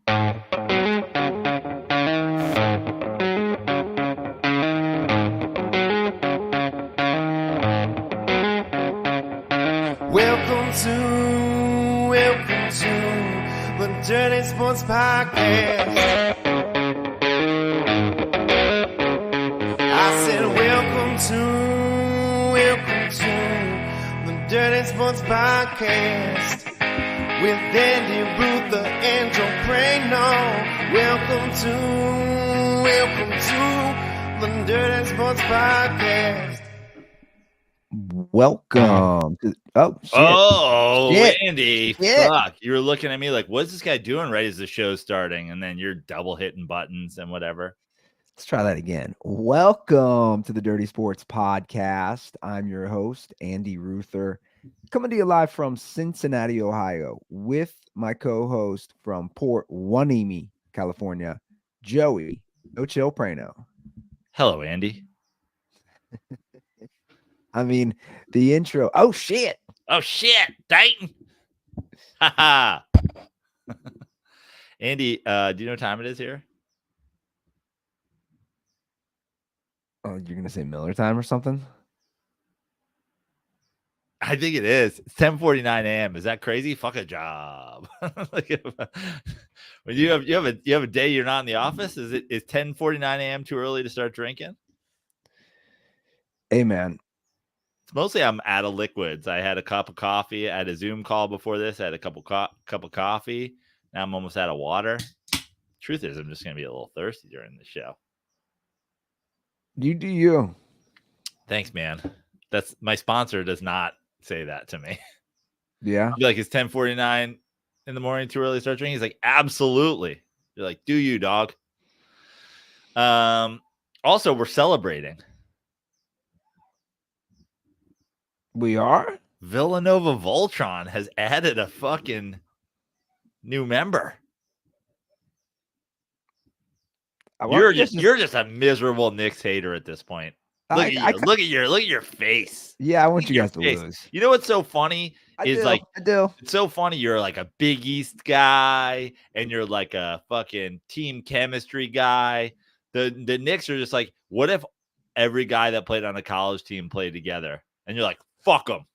Welcome to the Dirty Sports Podcast. I said welcome to the Dirty Sports Podcast with Andy Ruther and Joe Prano. Welcome to the Dirty Sports Podcast. Welcome to shit. Andy, shit. Fuck, you were looking at me like, what's this guy doing right as the show's starting? And then you're double hitting buttons and whatever. Let's try that again. Welcome to the Dirty Sports Podcast. I'm your host, Andy Ruther, coming to you live from Cincinnati, Ohio, with my co-host from Port Hueneme, California, Joey No Chill Prano. Hello, Andy. I mean, the intro. Oh shit! Titan. Haha. Andy, do you know what time it is here? Oh, you're gonna say Miller time or something? I think it is. It's 10:49 a.m. Is that crazy? Fuck a job. When you have a day you're not in the office, is 10:49 a.m. too early to start drinking? Hey man. It's mostly I'm out of liquids. I had a cup of coffee. I had a Zoom call before this. I had a cup of coffee. Now I'm almost out of water. Truth is, I'm just going to be a little thirsty during the show. You do you. Thanks, man. That's my sponsor does not say that to me. Yeah. I'll be like, it's 10:49 in the morning too early to start drinking? He's like, absolutely. You're like, do you, dog? Also, we're celebrating. We are? Villanova Voltron has added a fucking new member. You're just a miserable Knicks hater at this point. Look at your face. Yeah, I want you guys to lose. You know what's so funny I do. It's so funny. You're like a Big East guy, and you're like a fucking team chemistry guy. The Knicks are just like, what if every guy that played on a college team played together? And you're like, fuck them.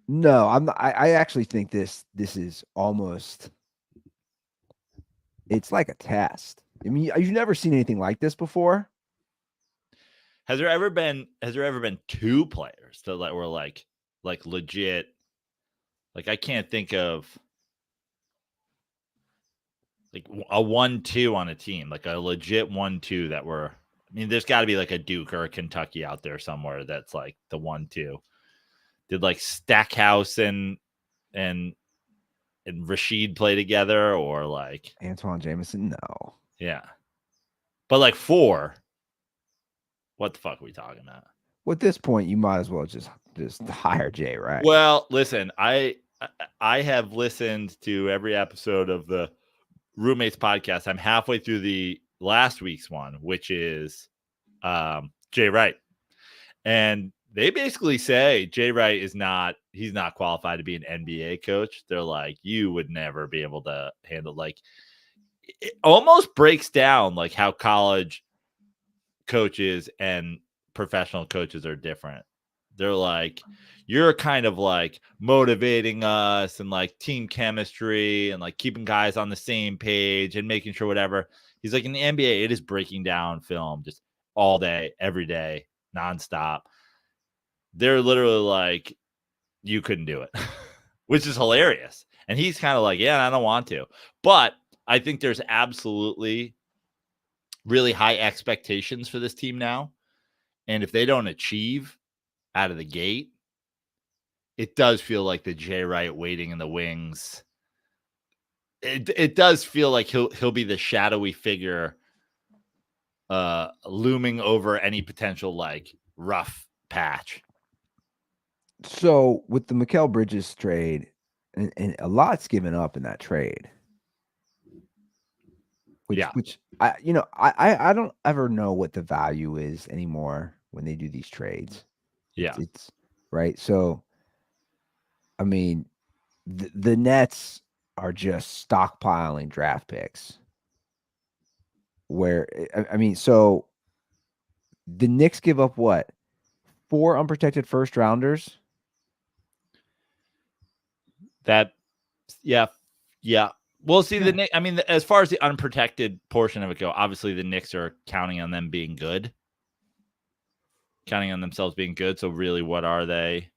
No, I'm not. I actually think this is almost. It's like a test. I mean, you've never seen anything like this before. Has there ever been two players that were like legit? Like, I can't think of like a 1-2 on a team, like a legit 1-2 that were. I mean, there's got to be like a Duke or a Kentucky out there somewhere that's like the 1-2. Did like Stackhouse and Rashid play together, or like Antoine Jameson? No. Yeah. But like 4. What the fuck are we talking about? Well, at this point, you might as well just hire Jay, right? Well, listen, I have listened to every episode of the Roommates podcast. I'm halfway through the last week's one, which is Jay Wright. And they basically say Jay Wright he's not qualified to be an NBA coach. They're like, you would never be able to handle, like, it almost breaks down like how college coaches and professional coaches are different. They're like, you're kind of like motivating us and like team chemistry and like keeping guys on the same page and making sure whatever. He's like, in the NBA, it is breaking down film just all day, every day, nonstop. They're literally like, you couldn't do it, which is hilarious. And he's kind of like, yeah, I don't want to. But I think there's absolutely really high expectations for this team now. And if they don't achieve out of the gate, it does feel like the Jay Wright waiting in the wings. It does feel like he'll be the shadowy figure looming over any potential like rough patch. So with the Mikal Bridges trade, and a lot's given up in that trade. Which I don't ever know what the value is anymore when they do these trades. Yeah. It's right. So, I mean, the Nets are just stockpiling draft picks where I mean, so the Knicks give up what? 4 unprotected first rounders. Yeah. We'll see Yeah. the Knicks. I mean, as far as the unprotected portion of it go, obviously the Knicks are counting on them being good, counting on themselves being good. So really, what are they?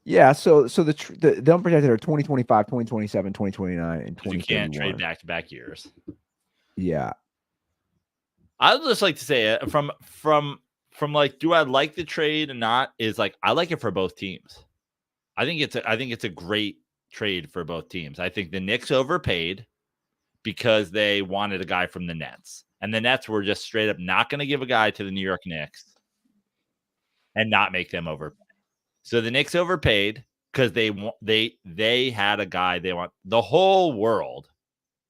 Yeah, so the unprotected are 2025, 2027, 2029, and You can't trade 2031. back-to-back years. Yeah. I would just like to say from like, do I like the trade or not? Is like, I like it for both teams. I think it's a great trade for both teams. I think the Knicks overpaid because they wanted a guy from the Nets, and the Nets were just straight up not going to give a guy to the New York Knicks and not make them overpay. So the Knicks overpaid because they had a guy they want. The whole world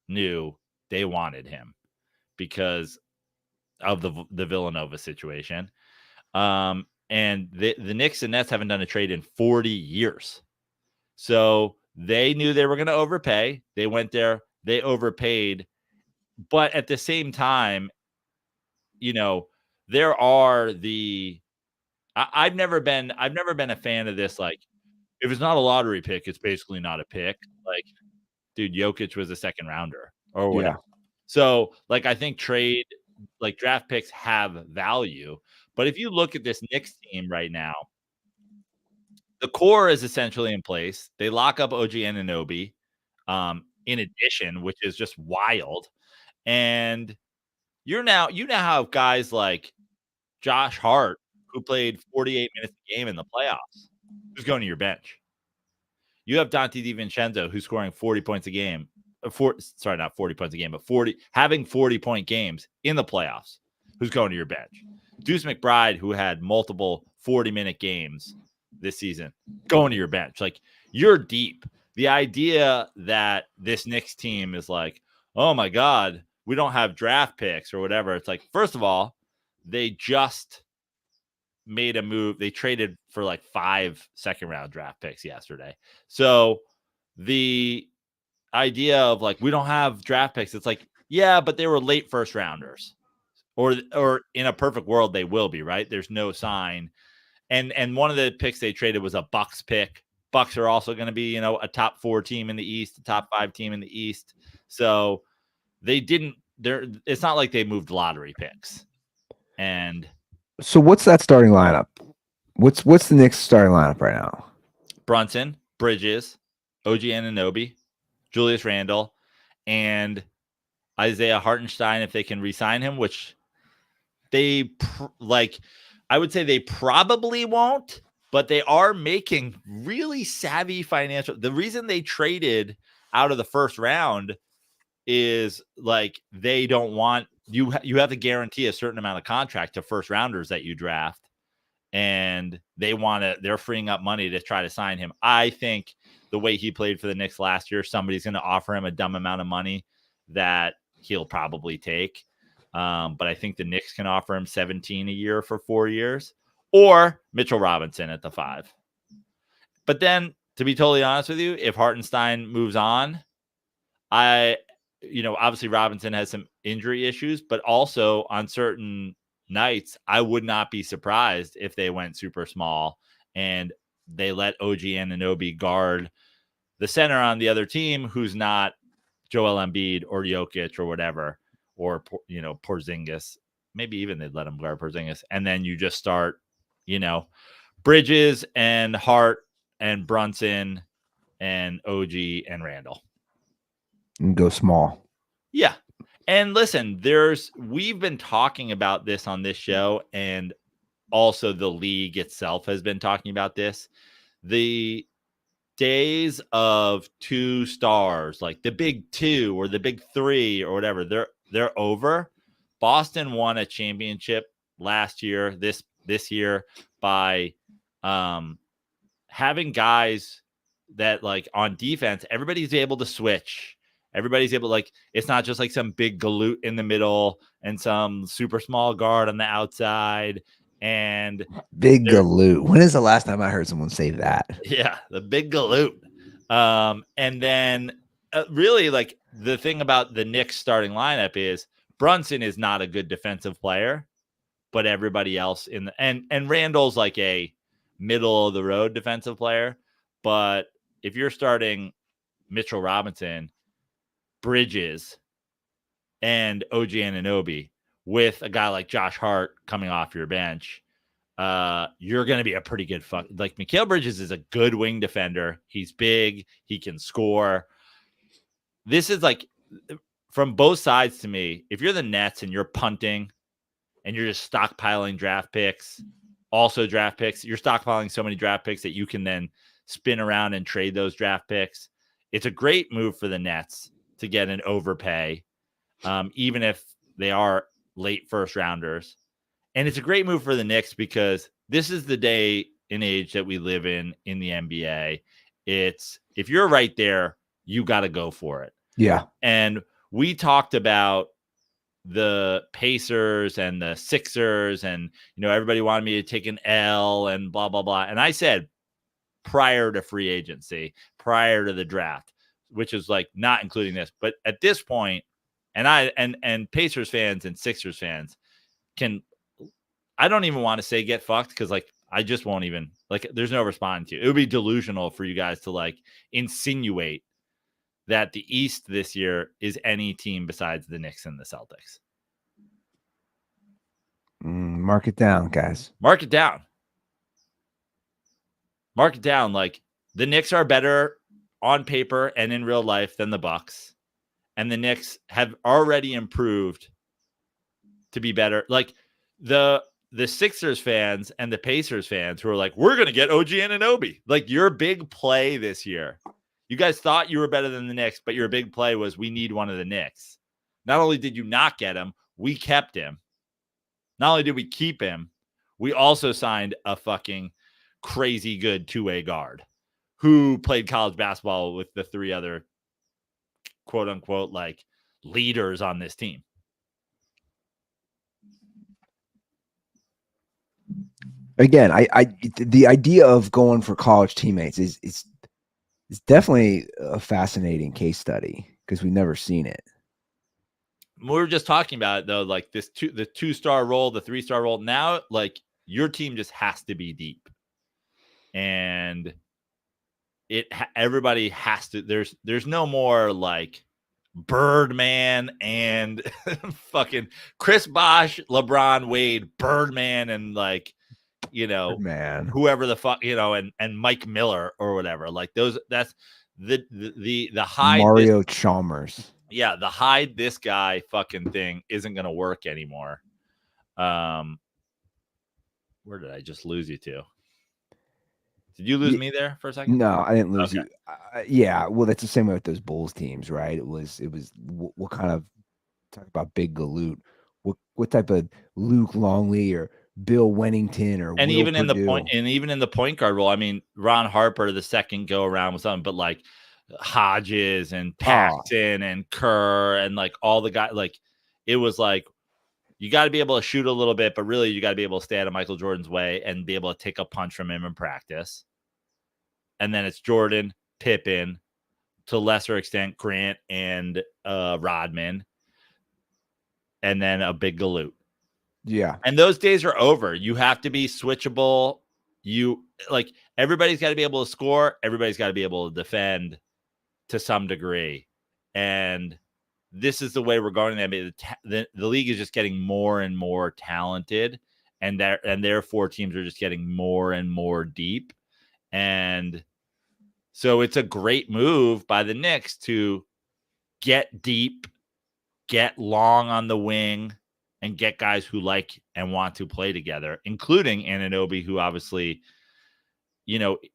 knew they wanted him because of the Villanova situation. And the Knicks and Nets haven't done a trade in 40 years. So they knew they were going to overpay. They went there, they overpaid. But at the same time, there are I've never been a fan of this. Like, if it's not a lottery pick, it's basically not a pick. Like, dude, Jokic was a second rounder or whatever. Yeah. So, like, I think draft picks have value. But if you look at this Knicks team right now, the core is essentially in place. They lock up OG Anunoby, in addition, which is just wild. And you now have guys like Josh Hart, who played 48 minutes a game in the playoffs, who's going to your bench. You have Dante DiVincenzo, who's scoring 40 points a game. Not 40 points a game, but having 40-point games in the playoffs, who's going to your bench. Deuce McBride, who had multiple 40-minute games this season, going to your bench. Like, you're deep. The idea that this Knicks team is like, oh my God, we don't have draft picks or whatever. It's like, first of all, they just made a move. They traded for like 5 second-round draft picks yesterday. So the idea of like, we don't have draft picks, it's like, yeah, but they were late first rounders. Or in a perfect world, they will be, right? There's no sign. And one of the picks they traded was a Bucks pick. Bucks are also going to be, a top 4 team in the East, a top 5 team in the East. So it's not like they moved lottery picks. And so what's that starting lineup? What's the Knicks starting lineup right now? Brunson, Bridges, OG Anunoby, Julius Randle, and Isaiah Hartenstein, if they can re-sign him, which I would say they probably won't, but they are making really savvy financial. The reason they traded out of the first round is like, they don't want you have to guarantee a certain amount of contract to first rounders that you draft, and they're freeing up money to try to sign him. I think the way he played for the Knicks last year, somebody's going to offer him a dumb amount of money that he'll probably take. But I think the Knicks can offer him 17 a year for 4 years, or Mitchell Robinson at the 5. But then, to be totally honest with you, if Hartenstein moves on, obviously Robinson has some injury issues, but also on certain nights, I would not be surprised if they went super small and they let OG Anunoby guard the center on the other team, who's not Joel Embiid or Jokic or whatever, or, Porzingis. Maybe even they'd let him guard Porzingis. And then you just start, Bridges and Hart and Brunson and OG and Randall. And go small. Yeah. And listen, we've been talking about this on this show, and also the league itself has been talking about this. The days of 2 stars, like the big 2 or the big 3 or whatever, they're over. Boston won a championship last year, this year, by having guys that, like, on defense, everybody's able to switch. Everybody's able, like, it's not just like some big galoot in the middle and some super small guard on the outside. And big galoot. When is the last time I heard someone say that? Yeah, the big galoot. And then really, like, the thing about the Knicks starting lineup is Brunson is not a good defensive player, but everybody else and Randall's like a middle of the road defensive player. But if you're starting Mitchell Robinson, Bridges, and OG Anunoby with a guy like Josh Hart coming off your bench, you're going to be a pretty good like Mikal Bridges is a good wing defender. He's big. He can score. This is like from both sides to me. If you're the Nets and you're punting and you're just stockpiling draft picks, also draft picks, you're stockpiling so many draft picks that you can then spin around and trade those draft picks. It's a great move for the Nets to get an overpay, even if they are late first rounders. And it's a great move for the Knicks because this is the day and age that we live in the NBA. It's if you're right there, you got to go for it. Yeah. And we talked about the Pacers and the Sixers and, everybody wanted me to take an L and blah, blah, blah. And I said prior to free agency, prior to the draft, which is like not including this. But at this point, and Pacers fans and Sixers fans I don't even want to say get fucked because like I just won't even there's no responding to you. It would be delusional for you guys to like insinuate that the East this year is any team besides the Knicks and the Celtics. Mark it down, guys. Mark it down. Mark it down. Like the Knicks are better on paper and in real life than the Bucks, and the Knicks have already improved to be better. Like the Sixers fans and the Pacers fans who are like, we're going to get OG Anunoby. Like your big play this year. You guys thought you were better than the Knicks, but your big play was we need one of the Knicks. Not only did you not get him, we kept him. Not only did we keep him, we also signed a fucking crazy good two-way guard who played college basketball with the three other quote unquote like leaders on this team. Again, the idea of going for college teammates is definitely a fascinating case study because we've never seen it. We were just talking about it though, like the 2-star role, the 3-star role. Now, like your team just has to be deep, and everybody has to. There's no more like Birdman and fucking Chris Bosh, LeBron, Wade, Birdman, and like man, whoever the fuck and Mike Miller or whatever. Like those. That's the hide Mario Chalmers. Yeah, the hide this guy fucking thing isn't gonna work anymore. Where did I just lose you to? Did you lose me there for a second? No, I didn't lose Okay. you. Yeah, well, that's the same way with those Bulls teams, right? It was what kind of talk about big galoot? What type of Luke Longley or Bill Wennington or and Will even Purdue? in the point guard role, I mean, Ron Harper the second go around with something, but like Hodges and Paxton and Kerr and like all the guys, like it was like you got to be able to shoot a little bit, but really you got to be able to stay out of Michael Jordan's way and be able to take a punch from him in practice. And then it's Jordan, Pippen, to a lesser extent Grant and Rodman, and then a big galoot. Yeah. And those days are over. You have to be switchable. Everybody's got to be able to score. Everybody's got to be able to defend to some degree. And this is the way we're going. I mean, the league is just getting more and more talented, and therefore teams are just getting more and more deep. And so it's a great move by the Knicks to get deep, get long on the wing, and get guys who like and want to play together, including Anunoby, who obviously,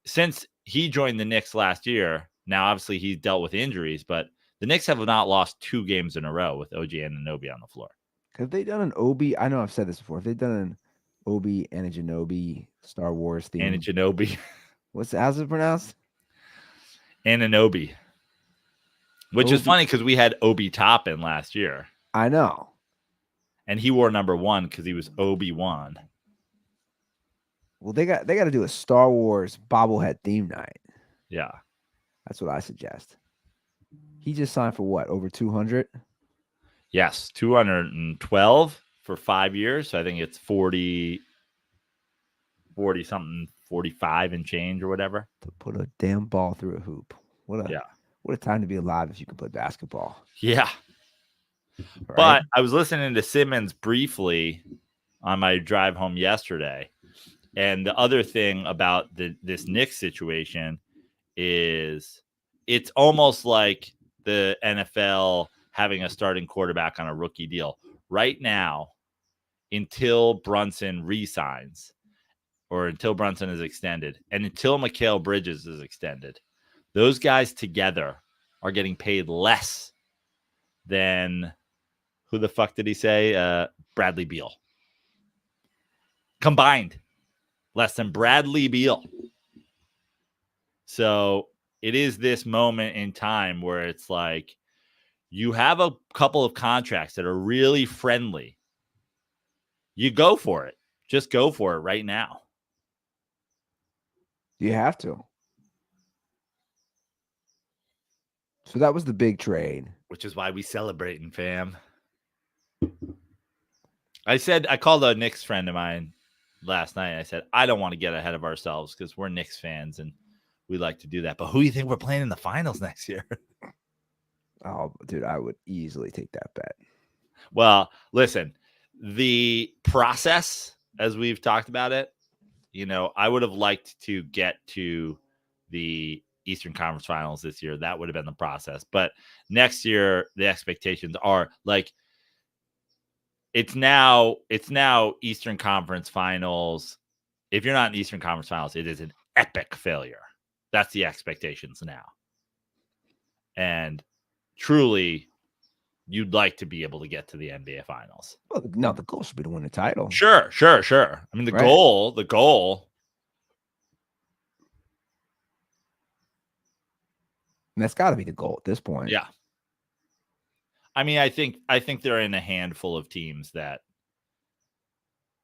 since he joined the Knicks last year, now obviously he's dealt with injuries, but the Knicks have not lost 2 games in a row with OG Anunoby on the floor. Have they done an Obi? I know I've said this before. Have they done an Obi Anunoby Star Wars theme? Anunoby. How's it pronounced? Anunoby. Which is funny because we had Obi Toppin last year. I know. And he wore number 1 because he was Obi-Wan. Well, they got to do a Star Wars bobblehead theme night. Yeah. That's what I suggest. He just signed for what? Over 200? Yes, 212 for 5 years. So I think it's 40 something, 45 and change or whatever. To put a damn ball through a hoop. What a time to be alive if you can play basketball. Yeah. Right? But I was listening to Simmons briefly on my drive home yesterday. And the other thing about this Knicks situation is it's almost like the NFL having a starting quarterback on a rookie deal. Right now, until Brunson re-signs or until Brunson is extended and until Mikal Bridges is extended, those guys together are getting paid less than who the fuck did he say? Bradley Beal. Combined. Less than Bradley Beal. So it is this moment in time where it's like you have a couple of contracts that are really friendly. You go for it. Just go for it right now. You have to. So that was the big trade. Which is why we celebrating, fam. I called a Knicks friend of mine last night. I said, I don't want to get ahead of ourselves because we're Knicks fans and we like to do that. But who do you think we're playing in the finals next year? Oh, dude, I would easily take that bet. Well, listen, the process, as we've talked about it, I would have liked to get to the Eastern Conference Finals this year. That would have been the process. But next year, the expectations are like it's now Eastern Conference Finals. If you're not in Eastern Conference Finals, it is an epic failure. That's the expectations now. And truly, you'd like to be able to get to the NBA Finals. Well, no, the goal should be to win the title. Sure. I mean, the goal. And that's got to be the goal at this point. Yeah. I mean, I think they're in a handful of teams that,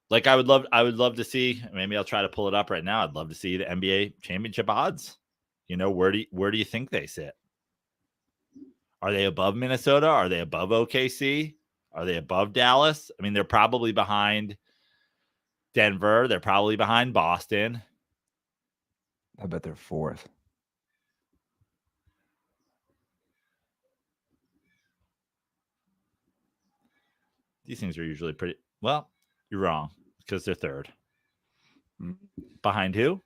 like, I would love to see. Maybe I'll try to pull it up right now. I'd love to see the NBA championship odds. Where do you think they sit? Are they above Minnesota? Are they above OKC? Are they above Dallas? I mean, they're probably behind Denver. They're probably behind Boston. I bet they're fourth. These things are usually pretty well. You're wrong because they're third. Behind who?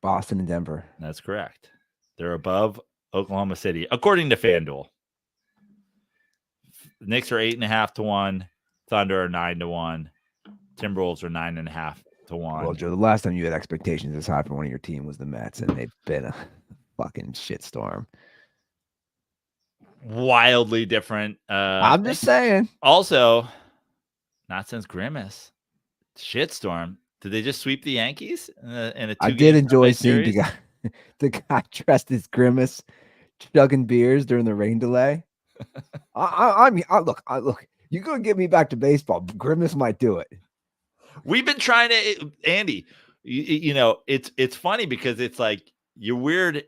Boston and Denver. That's correct. They're above Oklahoma City, according to FanDuel. The Knicks are 8.5 to 1. Thunder are 9 to 1. Timberwolves are 9.5 to 1. Well, Joe, the last time you had expectations this high for one of your team was the Mets, and they've been a fucking shitstorm. Wildly different. I'm just saying. Also, not since Grimace. Shitstorm. Did they just sweep the Yankees in a I did enjoy seeing the guy dressed as Grimace chugging beers during the rain delay. I mean, look, you're gonna get me back to baseball. Grimace might do it. We've been trying to, Andy. It's funny because it's like your weird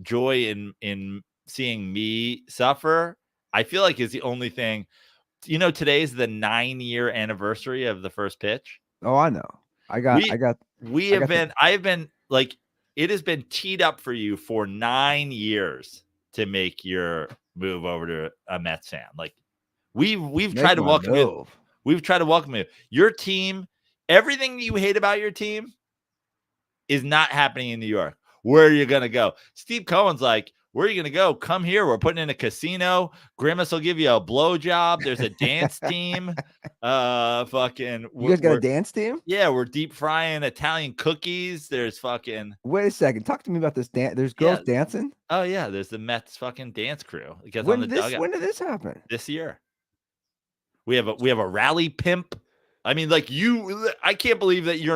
joy in seeing me suffer. I feel like is the only thing. Today's the 9-year anniversary of the first pitch. Oh, I know. I have been like, it has been teed up for you for 9 years to make your move over to a Mets fan. Like we've tried to welcome you. We've tried to welcome you. Your team, everything you hate about your team is not happening in New York. Where are you going to go? Steve Cohen's like, where are you going to go? Come here. We're putting in a casino. Grimace will give you a blowjob. There's a dance team. You guys got a dance team? Yeah, we're deep frying Italian cookies. There's fucking. Wait a second. Talk to me about this dance. There's girls dancing? Oh, yeah. There's the Mets fucking dance crew. When did this happen? This year. We have a rally pimp. I mean, like I can't believe that you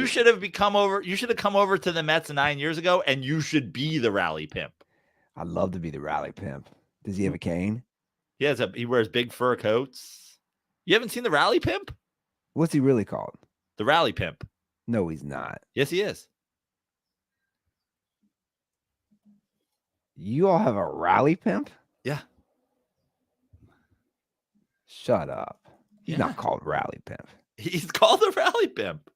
should have come over to the Mets 9 years ago and you should be the rally pimp. I'd love to be the rally pimp. Does he have a cane? He wears big fur coats. You haven't seen the rally pimp? What's he really called? The rally pimp. No, he's not. Yes, he is. You all have a rally pimp? Yeah. Shut up. He's Yeah. not called Rally Pimp. He's called the Rally Pimp.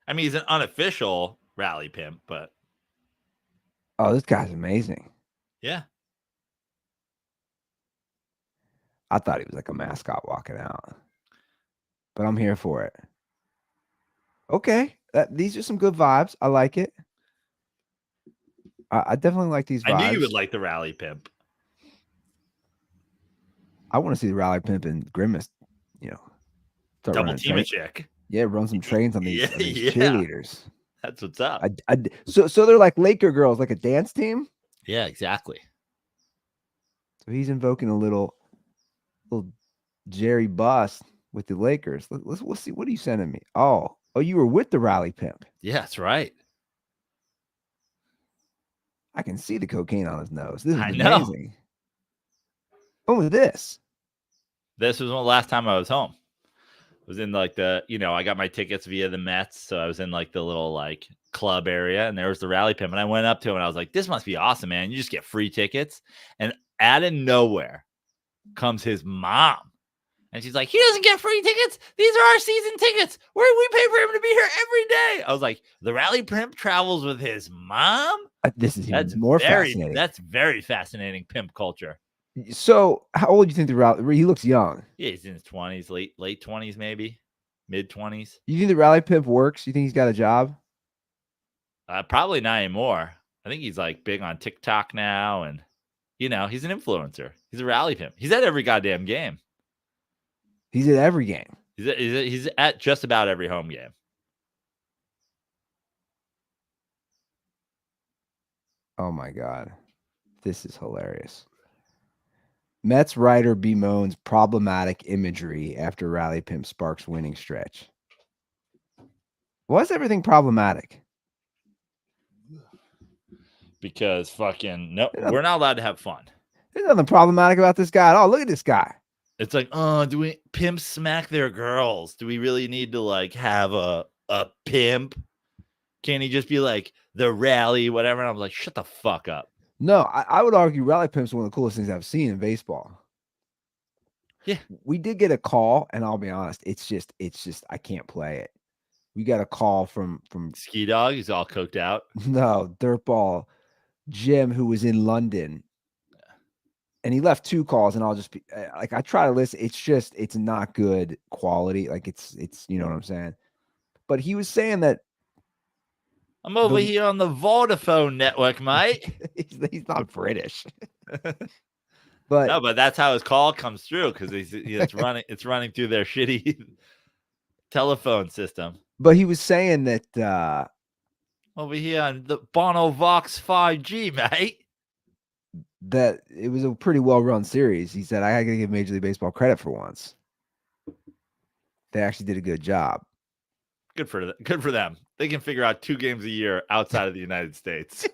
I mean, he's an unofficial Rally Pimp, but Oh, this guy's amazing. yeah. I thought he was like a mascot walking out, but I'm here for it. Okay, these are some good vibes. I like it. I definitely like these vibes. I knew you would like the Rally Pimp. I want to see the Rally Pimp and Grimace, start Double running team a chick. Yeah, run some trains on these, Yeah. cheerleaders. That's what's up. So they're like Laker girls, like a dance team. Yeah, exactly. So he's invoking a little Jerry Bust with the Lakers. We'll see. What are you sending me? Oh, you were with the Rally Pimp. Yeah, that's right. I can see the cocaine on his nose. This is I know. amazing. When was this? This was the last time I was home. I was in like I got my tickets via the Mets. So I was in like the little like club area and there was the Rally Pimp. And I went up to him and I was like, this must be awesome, man. You just get free tickets. And out of nowhere comes his mom. And she's like, he doesn't get free tickets. These are our season tickets. We pay for him to be here every day. I was like, the Rally Pimp travels with his mom? That's more fascinating. That's very fascinating pimp culture. So how old do you think the Rally? He looks young. Yeah, he's in his 20s, late 20s, maybe mid 20s. You think the Rally Pimp works? You think he's got a job? Probably not anymore. I think he's like big on TikTok now. And, he's an influencer. He's a Rally Pimp. He's at every goddamn game. He's at every game. He's at just about every home game. Oh, my God. This is hilarious. Mets writer bemoans problematic imagery after Rally Pimp sparks winning stretch. Why is everything problematic? Because fucking no, we're not allowed to have fun. There's nothing problematic about this guy at all. Look at this guy. It's like, do we pimps smack their girls? Do we really need to like have a pimp? Can't he just be like the rally, whatever? And I'm like, shut the fuck up. No, I would argue Rally Pimp's one of the coolest things I've seen in baseball. Yeah. We did get a call, and I'll be honest, it's just I can't play it. We got a call from Ski Dog, he's all coked out. No, Dirtball Jim, who was in London. And he left 2 calls, and I'll just be like, I try to listen. It's not good quality. Like it's you know what I'm saying? But he was saying that I'm over here on the Vodafone network, mate. he's not British. But that's how his call comes through because it's running through their shitty telephone system. But he was saying that over here on the Bono Vox 5G, mate. That it was a pretty well-run series. He said, I gotta give Major League Baseball credit for once. They actually did a good job. Good for them. They can figure out 2 games a year outside of the United States.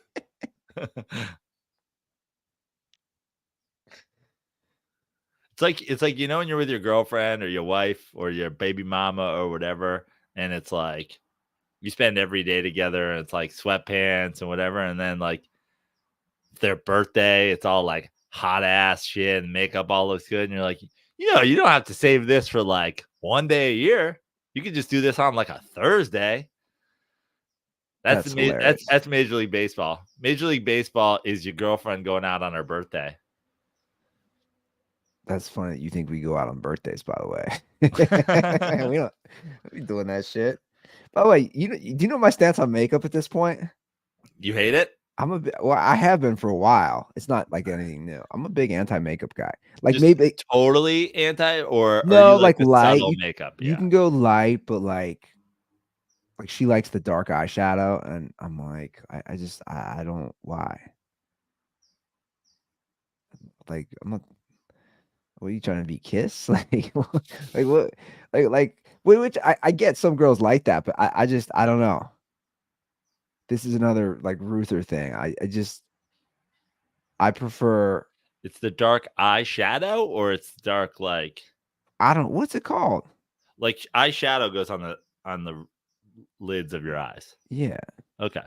It's like when you're with your girlfriend or your wife or your baby mama or whatever, and it's like you spend every day together and it's like sweatpants and whatever, and then like their birthday, it's all like hot ass shit and makeup all looks good, and you're like, you don't have to save this for like one day a year. You could just do this on like a Thursday. That's Major League Baseball. Major League Baseball is your girlfriend going out on her birthday. That's funny that you think we go out on birthdays, by the way. We don't be doing that shit. By the way, do you know my stance on makeup at this point? You hate it? I have been for a while. It's not like anything new. I'm a big anti-makeup guy. Like just maybe totally anti, or no, are you like light makeup. You can go light, but like she likes the dark eyeshadow, and I'm like, I don't why. Like I'm not. What are you trying to be Kiss? Like what? Which I get some girls like that, but I don't know. This is another like Ruther thing. I prefer. It's the dark eyeshadow, or it's dark like what's it called? Like eyeshadow goes on the lids of your eyes. Yeah. Okay.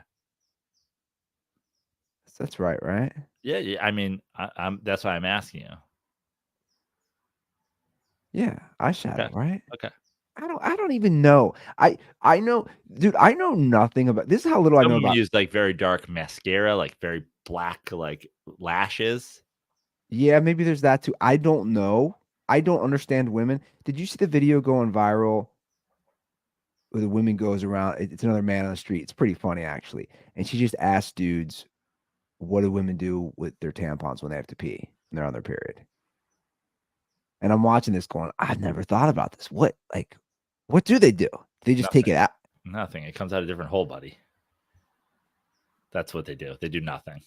That's right, right? Yeah. I mean, I'm that's why I'm asking you. Yeah, eyeshadow, Okay. right? Okay. I don't even know. I know, dude, I know nothing about this is how little I Some know of them about. use like very dark mascara, like very black, like lashes. Yeah, maybe there's that too. I don't know. I don't understand women. Did you see the video going viral where the woman goes around? It's another man on the street. It's pretty funny actually. And she just asked dudes, what do women do with their tampons when they have to pee and they're on their period? And I'm watching this going, I've never thought about this. What do they do? They just take it out. Nothing. It comes out a different hole, buddy. That's what they do. They do nothing.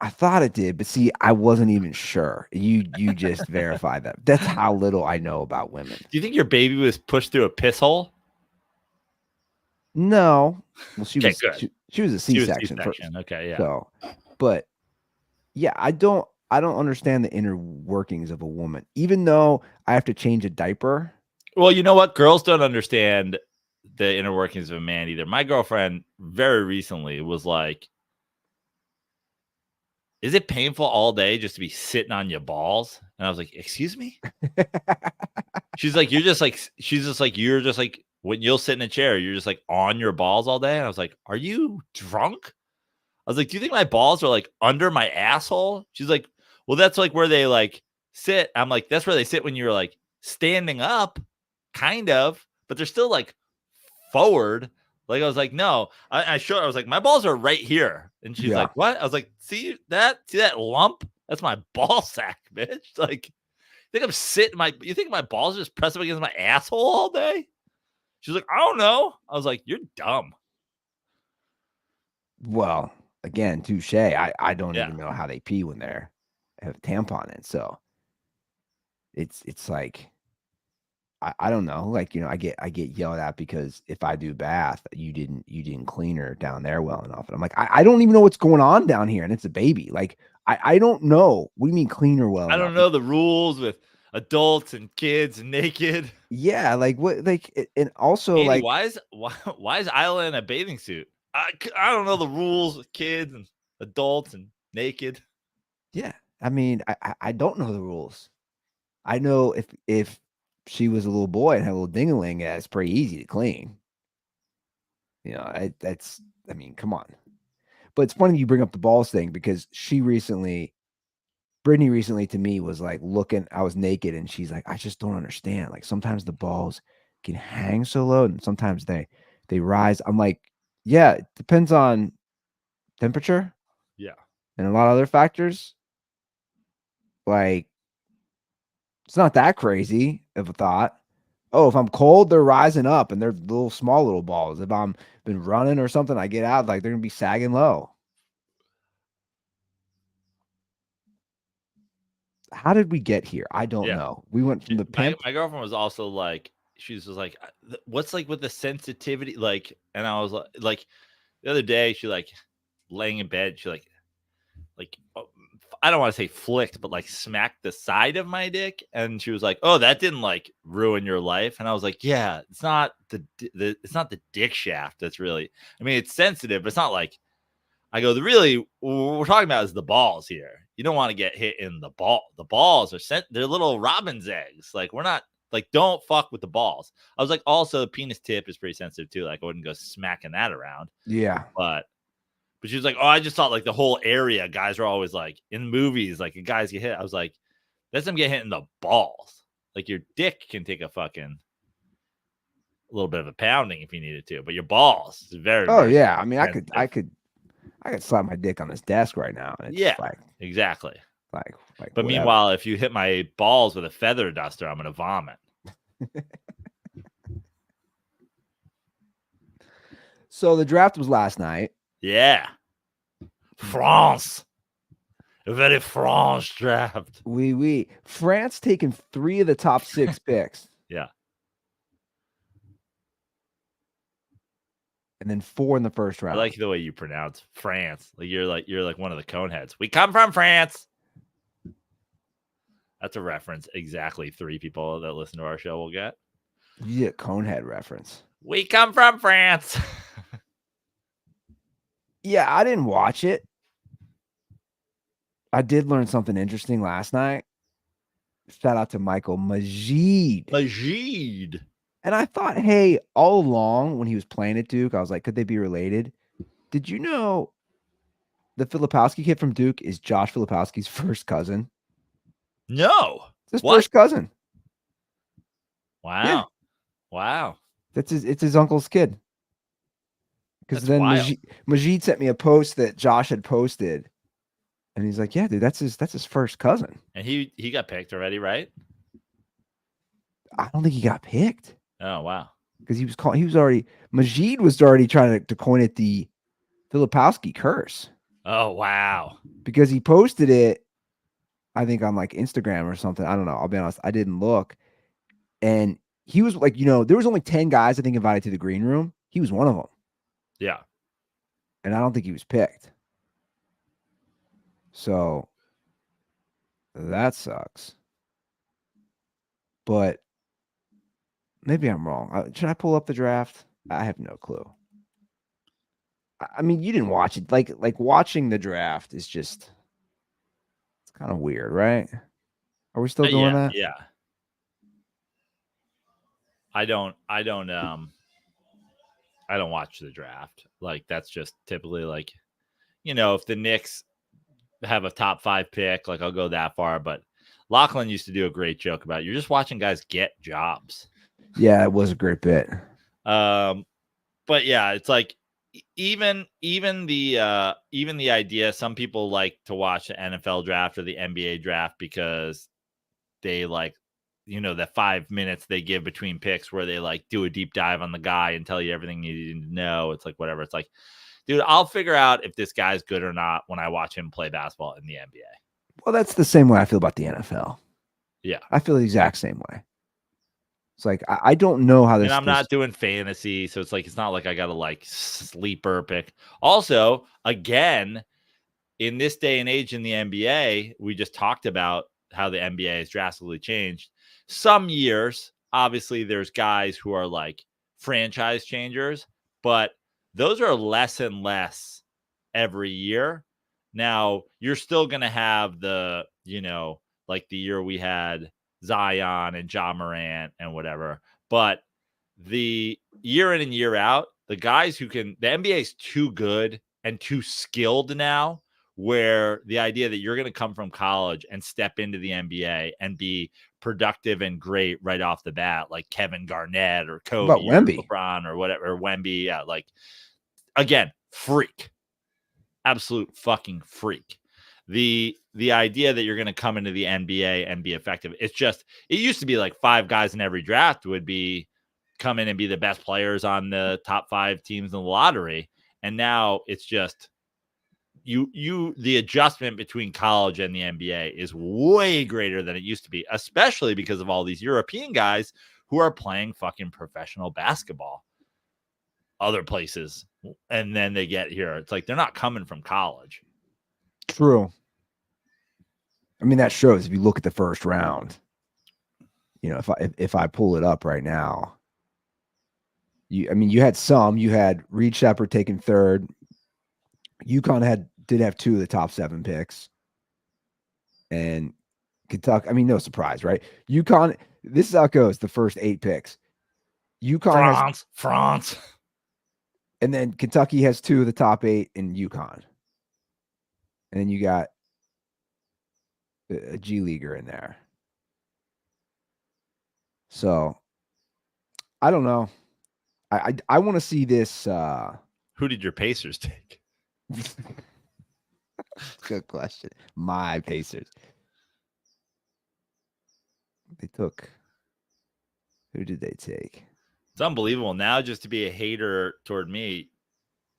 I thought it did, but see, I wasn't even sure. You just verified that. That's how little I know about women. Do you think your baby was pushed through a piss hole? No. Well, she Okay, was good. she was a C-section first. Okay, yeah. So, but yeah, I don't understand the inner workings of a woman. Even though I have to change a diaper. Well, you know what? Girls don't understand the inner workings of a man either. My girlfriend very recently was like, is it painful all day just to be sitting on your balls? And I was like, excuse me? She's like, you're just like, when you'll sit in a chair, you're just like on your balls all day. And I was like, are you drunk? I was like, do you think my balls are like under my asshole? She's like, well, that's like where they like sit. I'm like, that's where they sit when you're like standing up, kind of, but they're still like forward. Like I was like, no, I showed. I was like, my balls are right here, and she's like, what? I was like, see that lump? That's my ball sack, bitch. Like, you think my balls just press up against my asshole all day? She's like, I don't know. I was like, you're dumb. Well, again, touche. I don't even know how they pee when they're have a tampon in. So it's like I don't know. Like, I get yelled at because if I do bath, you didn't clean her down there well enough. And I'm like, I don't even know what's going on down here. And it's a baby. Like, I don't know. What do you mean clean her well enough? I don't know the rules with adults and kids and naked. Yeah, like what, like, and also Andy, like, why is Isla in a bathing suit? I don't know the rules with kids and adults and naked. yeah. I mean, I don't know the rules. I know if she was a little boy and had a little ding-a-ling, it's pretty easy to clean. I mean, come on. But it's funny you bring up the balls thing because Brittany recently to me was like looking, I was naked and she's like, I just don't understand. Like sometimes the balls can hang so low and sometimes they rise. I'm like, yeah, it depends on temperature. Yeah. And a lot of other factors. Like, it's not that crazy of a thought. Oh, if I'm cold, they're rising up and they're small little balls. If I'm been running or something, I get out, like they're gonna be sagging low. How did we get here? I don't know. We went from the pimp. My girlfriend was also like, she was like, what's like with the sensitivity? Like, and I was like the other day, she like laying in bed, she like I don't want to say flicked, but like smacked the side of my dick, and she was like, "Oh, that didn't like ruin your life." And I was like, "Yeah, it's not it's not the dick shaft that's really. I mean, it's sensitive, but it's not like." I go, what we're talking about is the balls here. You don't want to get hit in the ball. The balls are they're little robin's eggs. Like we're not like don't fuck with the balls. I was like, also the penis tip is pretty sensitive too. Like I wouldn't go smacking that around. Yeah, But she was like, oh, I just thought like the whole area, guys are always like in movies, like guys get hit. I was like, that's them get hit in the balls. Like your dick can take a little bit of a pounding if you needed to, but your balls is very. Oh very yeah. I mean, sensitive. I could slap my dick on this desk right now. And it's like exactly. Like. But whatever. Meanwhile, if you hit my balls with a feather duster, I'm gonna vomit. So the draft was last night. Yeah. France. A very France draft. Oui. France taking 3 of the top 6 picks. Yeah. And then 4 in the first round. I like the way you pronounce France. Like you're like one of the coneheads. We come from France. That's a reference exactly 3 people that listen to our show will get. You get conehead reference. We come from France. Yeah, I didn't watch it. I did learn something interesting last night. Shout out to Michael Majid. And I thought, hey, all along when he was playing at Duke, I was like, could they be related? Did you know the Filipowski kid from Duke is Josh Filipowski's first cousin? No. It's his first cousin. Wow. Yeah. Wow. It's his uncle's kid. Because then Majid sent me a post that Josh had posted. And he's like, yeah, dude, that's his first cousin. And he got picked already, right? I don't think he got picked. Oh, wow. Because Majid was already trying to coin it the Filipowski curse. Oh, wow. Because he posted it, I think on like Instagram or something. I don't know. I'll be honest. I didn't look. And he was like, there was only 10 guys, I think, invited to the green room. He was one of them. Yeah. And I don't think he was picked. So that sucks. But maybe I'm wrong. Should I pull up the draft? I have no clue. I mean, you didn't watch it. Like watching the draft is just, it's kind of weird, right? Are we still doing that? Yeah. I don't watch the draft. Like, that's just typically like, if the Knicks have a top 5 pick, like I'll go that far. But Lachlan used to do a great joke about it. You're just watching guys get jobs. Yeah, it was a great bit. But yeah, it's like even the idea, some people like to watch the NFL draft or the NBA draft because they like, the 5 minutes they give between picks where they like do a deep dive on the guy and tell you everything you need to know. It's like, whatever. It's like, dude, I'll figure out if this guy's good or not when I watch him play basketball in the NBA. Well, that's the same way I feel about the NFL. Yeah. I feel the exact same way. It's like, I don't know how this. And I'm not doing fantasy. So it's like, it's not like I got to like sleeper pick. Also, again, in this day and age in the NBA, we just talked about how the NBA has drastically changed. Some years, obviously, there's guys who are like franchise changers, but those are less and less every year. Now, you're still going to have the, like the year we had Zion and Ja Morant and whatever. But the year in and year out, the guys the NBA is too good and too skilled now, where the idea that you're going to come from college and step into the NBA and be productive and great right off the bat, like Kevin Garnett or Kobe or LeBron or whatever, or Wemby. Yeah, like, again, freak. Absolute fucking freak. The idea that you're going to come into the NBA and be effective, it used to be like 5 guys in every draft would come in and be the best players on the top 5 teams in the lottery. And now it's just the adjustment between college and the NBA is way greater than it used to be, especially because of all these European guys who are playing fucking professional basketball other places. And then they get here. It's like, they're not coming from college. True. I mean, that shows if you look at the first round, if I pull it up right now, you had Reed Shepherd taking 3rd. UConn did have 2 of the top 7 picks, and Kentucky. I mean, no surprise, right? UConn. This is how it goes. The first 8 picks. UConn France, and then Kentucky has 2 of the top 8 in UConn, and then you got a G leaguer in there. So I don't know. I want to see this. Who did your Pacers take? Good question. My Pacers. They took. Who did they take? It's unbelievable. Now, just to be a hater toward me,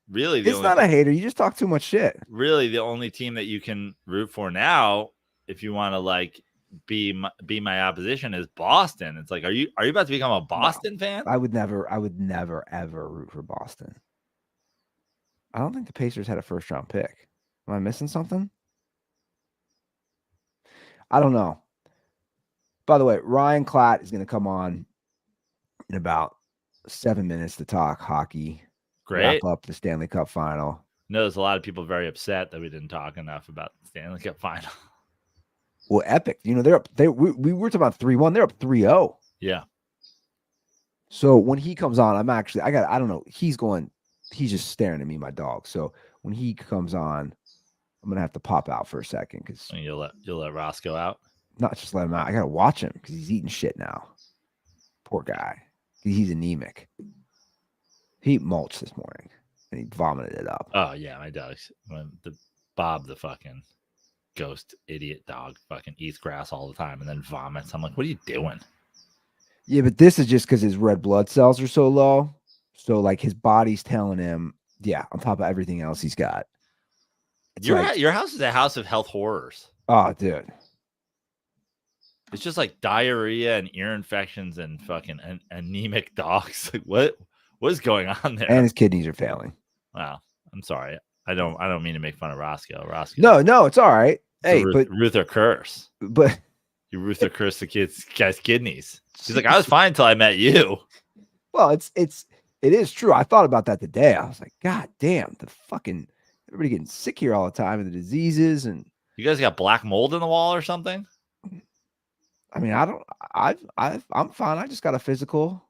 really, it's not a hater. You just talk too much shit. Really, the only team that you can root for now, if you want to like be my opposition, is Boston. It's like, are you about to become a Boston fan? I would never ever root for Boston. I don't think the Pacers had a 1st round pick. Am I missing something? I don't know. By the way, Ryan Klatt is going to come on in about 7 minutes to talk hockey. Great. Wrap up the Stanley Cup Final. No, there's a lot of people very upset that we didn't talk enough about the Stanley Cup Final. Well, epic. You know, they're up. We were talking about 3-1. They're up 3-0. Yeah. So when he comes on, I don't know. He's just staring at me, my dog. So when he comes on, I'm gonna have to pop out for a second because And you'll let Roscoe out. not just let him out. I gotta watch him because he's eating shit now. Poor guy. He's anemic. He mulched this morning and he vomited it up. Oh yeah, my dog's Bob the fucking ghost idiot dog fucking eats grass all the time and then vomits. I'm like, what are you doing? Yeah, but this is just because his red blood cells are so low. So like his body's telling him, yeah, on top of everything else he's got. Your house is a house of health horrors. Oh, dude. It's just like diarrhea and ear infections and fucking anemic dogs. Like what is going on there? And his kidneys are failing. Wow. I'm sorry. I don't mean to make fun of Roscoe. No, it's all right. Hey, but Ruther curse. But you Ruther curse the guy's kidneys. She's like, I was fine until I met you. Well, it is true. I thought about that today. I was like, God damn, everybody getting sick here all the time and the diseases and you guys got black mold in the wall or something? I mean, I'm fine. I just got a physical.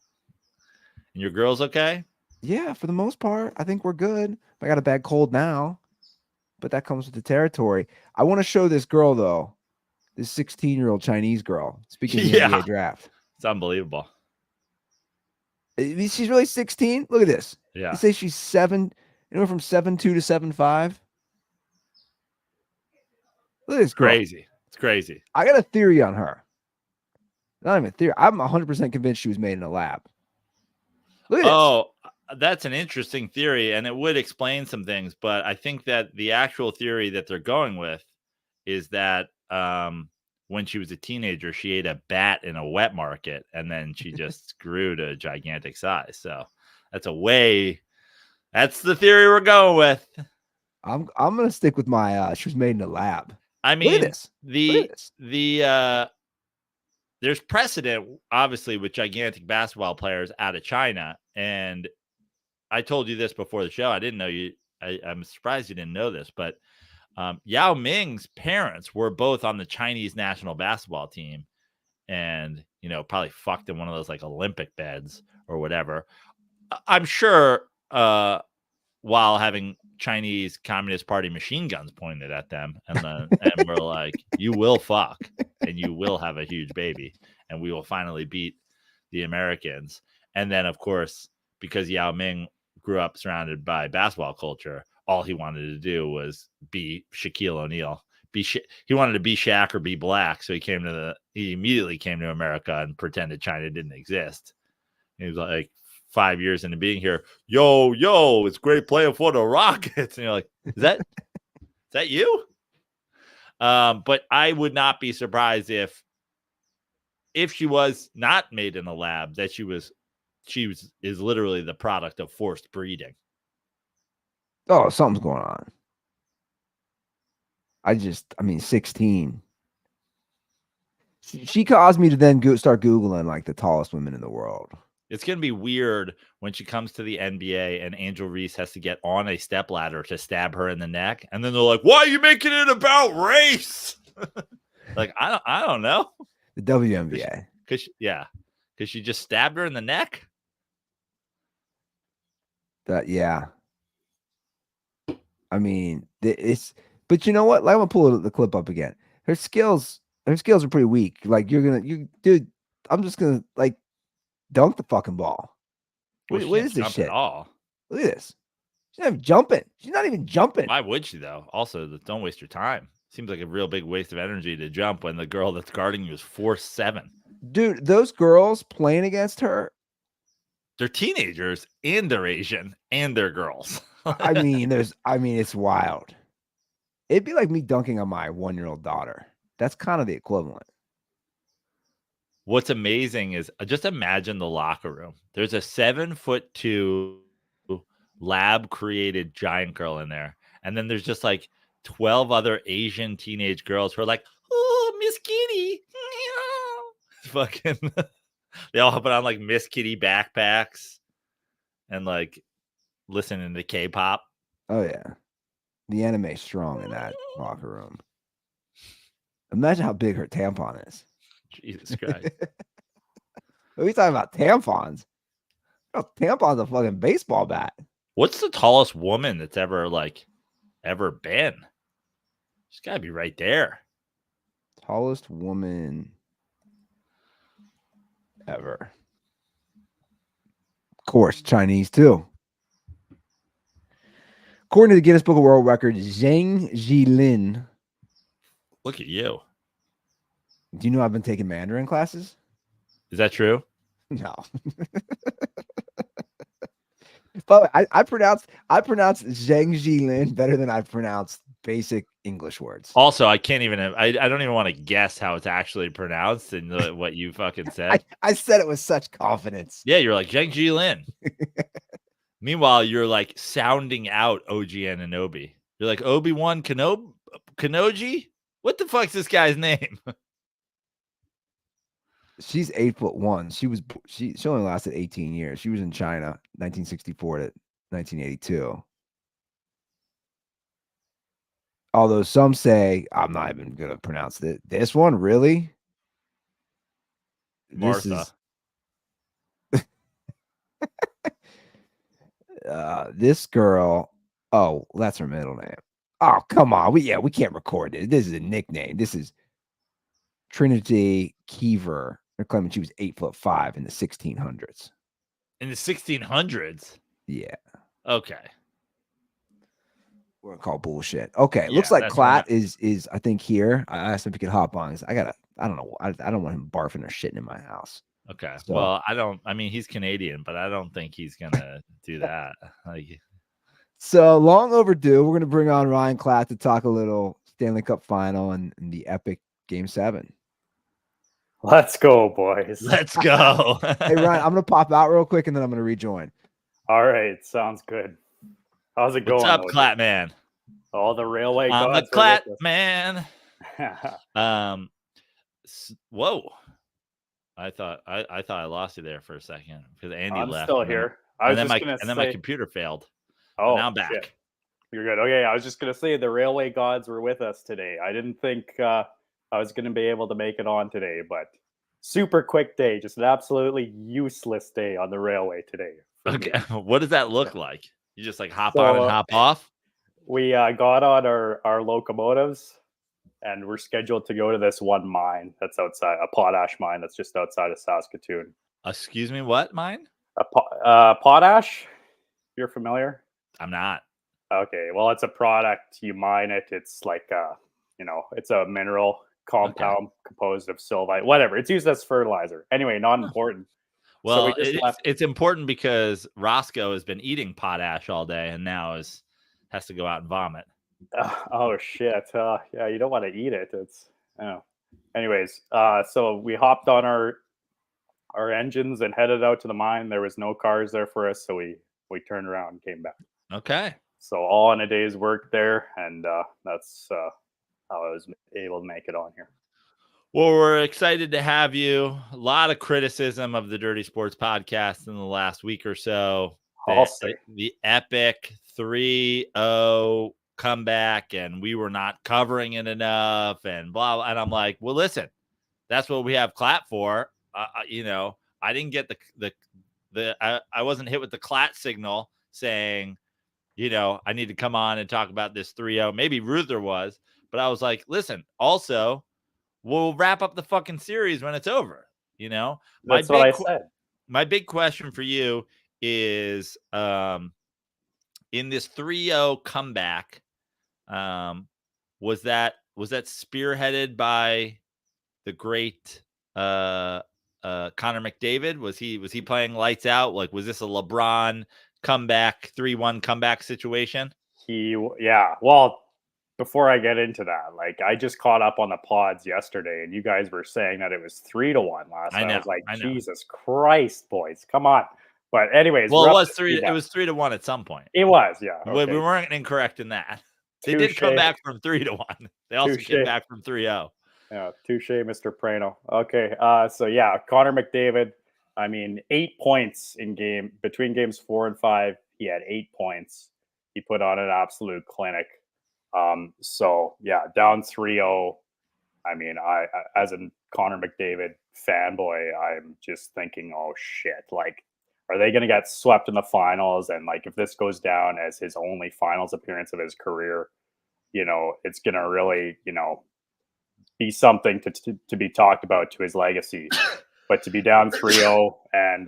And your girl's okay? Yeah, for the most part. I think we're good. I got a bad cold now, but that comes with the territory. I want to show this girl though. This 16-year-old Chinese girl. Speaking of the NBA draft. It's unbelievable. She's really 16. Look at this. Yeah. You say she's 7, from 7'2" to 7'5". Look at this girl. Crazy. It's crazy. I got a theory on her. Not even a theory. I'm 100% convinced she was made in a lab. Look at this. Oh, that's an interesting theory, and it would explain some things. But I think that the actual theory that they're going with is that when she was a teenager, she ate a bat in a wet market, and then she just grew to a gigantic size. So that's the theory we're going with. I'm gonna stick with my she was made in a lab. I mean, Look at this. There's precedent, obviously, with gigantic basketball players out of China. And I told you this before the show. I didn't know you. I'm surprised you didn't know this, but Yao Ming's parents were both on the Chinese national basketball team and, probably fucked in one of those like Olympic beds or whatever. I'm sure while having Chinese Communist Party machine guns pointed at them and we're like, you will fuck and you will have a huge baby and we will finally beat the Americans. And then, of course, because Yao Ming grew up surrounded by basketball culture, all he wanted to do was be Shaquille O'Neal. He wanted to be Shaq or be black. So he immediately came to America and pretended China didn't exist. He was like 5 years into being here. Yo, it's great playing for the Rockets. And you're like, is that you? But I would not be surprised if she was not made in a lab, that she is literally the product of forced breeding. Oh, something's going on. 16. She caused me to then start Googling like the tallest women in the world. It's going to be weird when she comes to the NBA and Angel Reese has to get on a stepladder to stab her in the neck. And then they're like, why are you making it about race? Like, I don't know. The WNBA. Because she just stabbed her in the neck. Yeah. I mean, but you know what? Like, I'm gonna pull the clip up again. Her skills are pretty weak. Like, dude, I'm just gonna like dunk the fucking ball. What is this shit? At all. Look at this. She's not even jumping. She's not even jumping. Why would she though? Also, don't waste your time. Seems like a real big waste of energy to jump when the girl that's guarding you is 4'7". Dude, those girls playing against her, they're teenagers and they're Asian and they're girls. I mean, it's wild. It'd be like me dunking on my 1-year-old daughter. That's kind of the equivalent. What's amazing is just imagine the locker room. There's a 7'2" lab created giant girl in there. And then there's just like 12 other Asian teenage girls who are like, oh, Miss Kitty. Fucking, they all put on like Miss Kitty backpacks and like listening to K-pop. Oh yeah. The anime's strong in that locker room. Imagine how big her tampon is. Jesus Christ. What are we talking about? Tampons? Oh, tampon's a fucking baseball bat. What's the tallest woman that's ever been? She's got to be right there. Tallest woman ever. Of course, Chinese too. According to the Guinness Book of World Records, Zhang Jilin. Look at you. Do you know I've been taking Mandarin classes? Is that true? No. But I pronounced Zhang Jilin better than I pronounced basic English words. Also, I can't even. I don't even want to guess how it's actually pronounced and what you fucking said. I said it with such confidence. Yeah, you're like Zhang Jilin. Meanwhile, you're like sounding out OG Anunoby. You're like Obi-Wan Kenoji. What the fuck's this guy's name? She's 8'1". She only lasted 18 years. She was in China, 1964 to 1982. Although some say I'm not even gonna pronounce it. This one, really? Martha. This girl. Oh, that's her middle name. Oh, come on. We can't record it. This is a nickname. This is Trinity Keever. They're claiming she was 8'5" in the 1600s. In the 1600s? Yeah. Okay. We're gonna call bullshit. Okay. Yeah, Looks like that's Klatt is I think here. I asked him if he could hop on. I don't know. I don't want him barfing or shitting in my house. Okay. So, well, I mean, he's Canadian, but I don't think he's gonna do that. So long overdue. We're gonna bring on Ryan Klatt to talk a little Stanley Cup Final and the epic Game 7. Let's go, boys. Let's go. Hey, Ryan, I'm gonna pop out real quick and then I'm gonna rejoin. All right, sounds good. How's it going? What's up, Klatt man? All the railway I'm gods the Klatt man. Whoa. I thought I lost you there for a second because Andy I'm left. still here. And then my computer failed. Oh, now I'm back. Shit. You're good. Okay, I was just gonna say the railway gods were with us today. I didn't think I was gonna be able to make it on today, but super quick day, just an absolutely useless day on the railway today. Okay, what does that look like? You just like hop on and hop off? We got on our locomotives, and we're scheduled to go to this one mine that's outside, a potash mine that's just outside of Saskatoon. Excuse me, what mine? Potash? You're familiar? I'm not. Okay, well, it's a product. You mine it. It's like it's a mineral compound composed of sylvite, whatever. It's used as fertilizer. Anyway, not important. Well, so it's important because Roscoe has been eating potash all day and now has to go out and vomit. Oh shit! Yeah, you don't want to eat it. It's Anyways, so we hopped on our engines and headed out to the mine. There was no cars there for us, so we turned around and came back. Okay. So all in a day's work there, and that's how I was able to make it on here. Well, we're excited to have you. A lot of criticism of the Dirty Sports Podcast in the last week or so. The epic 3-0 comeback, and we were not covering it enough, and blah, blah. And I'm like, well, listen, that's what we have Klatt for. I didn't get I wasn't hit with the Klatt signal saying, I need to come on and talk about this 3-0. Maybe Ruther was, but I was like, listen, also, we'll wrap up the fucking series when it's over. That's what I said. My big question for you is, in this 3-0 comeback, was that spearheaded by the great Connor McDavid? Was he playing lights out? Like, was this a LeBron comeback 3-1 comeback situation? Well, before I get into that, like, I just caught up on the pods yesterday, and you guys were saying that it was 3-1 last night. I was like, Jesus Christ, boys, come on. But anyways, well, it was 3-1 at some point. It was, yeah. Okay. We weren't incorrect in that. They did come back from 3-1. They also came back from 3-0. Yeah, touche, Mr. Prano. Okay, so yeah, Connor McDavid. I mean, 8 points between games 4 and 5. He had 8 points. He put on an absolute clinic. So yeah, down 3-0. I mean, I as a Connor McDavid fanboy, I'm just thinking, oh shit, like, are they going to get swept in the finals? And like, if this goes down as his only finals appearance of his career, it's going to really, be something to be talked about to his legacy. But to be down 3-0 and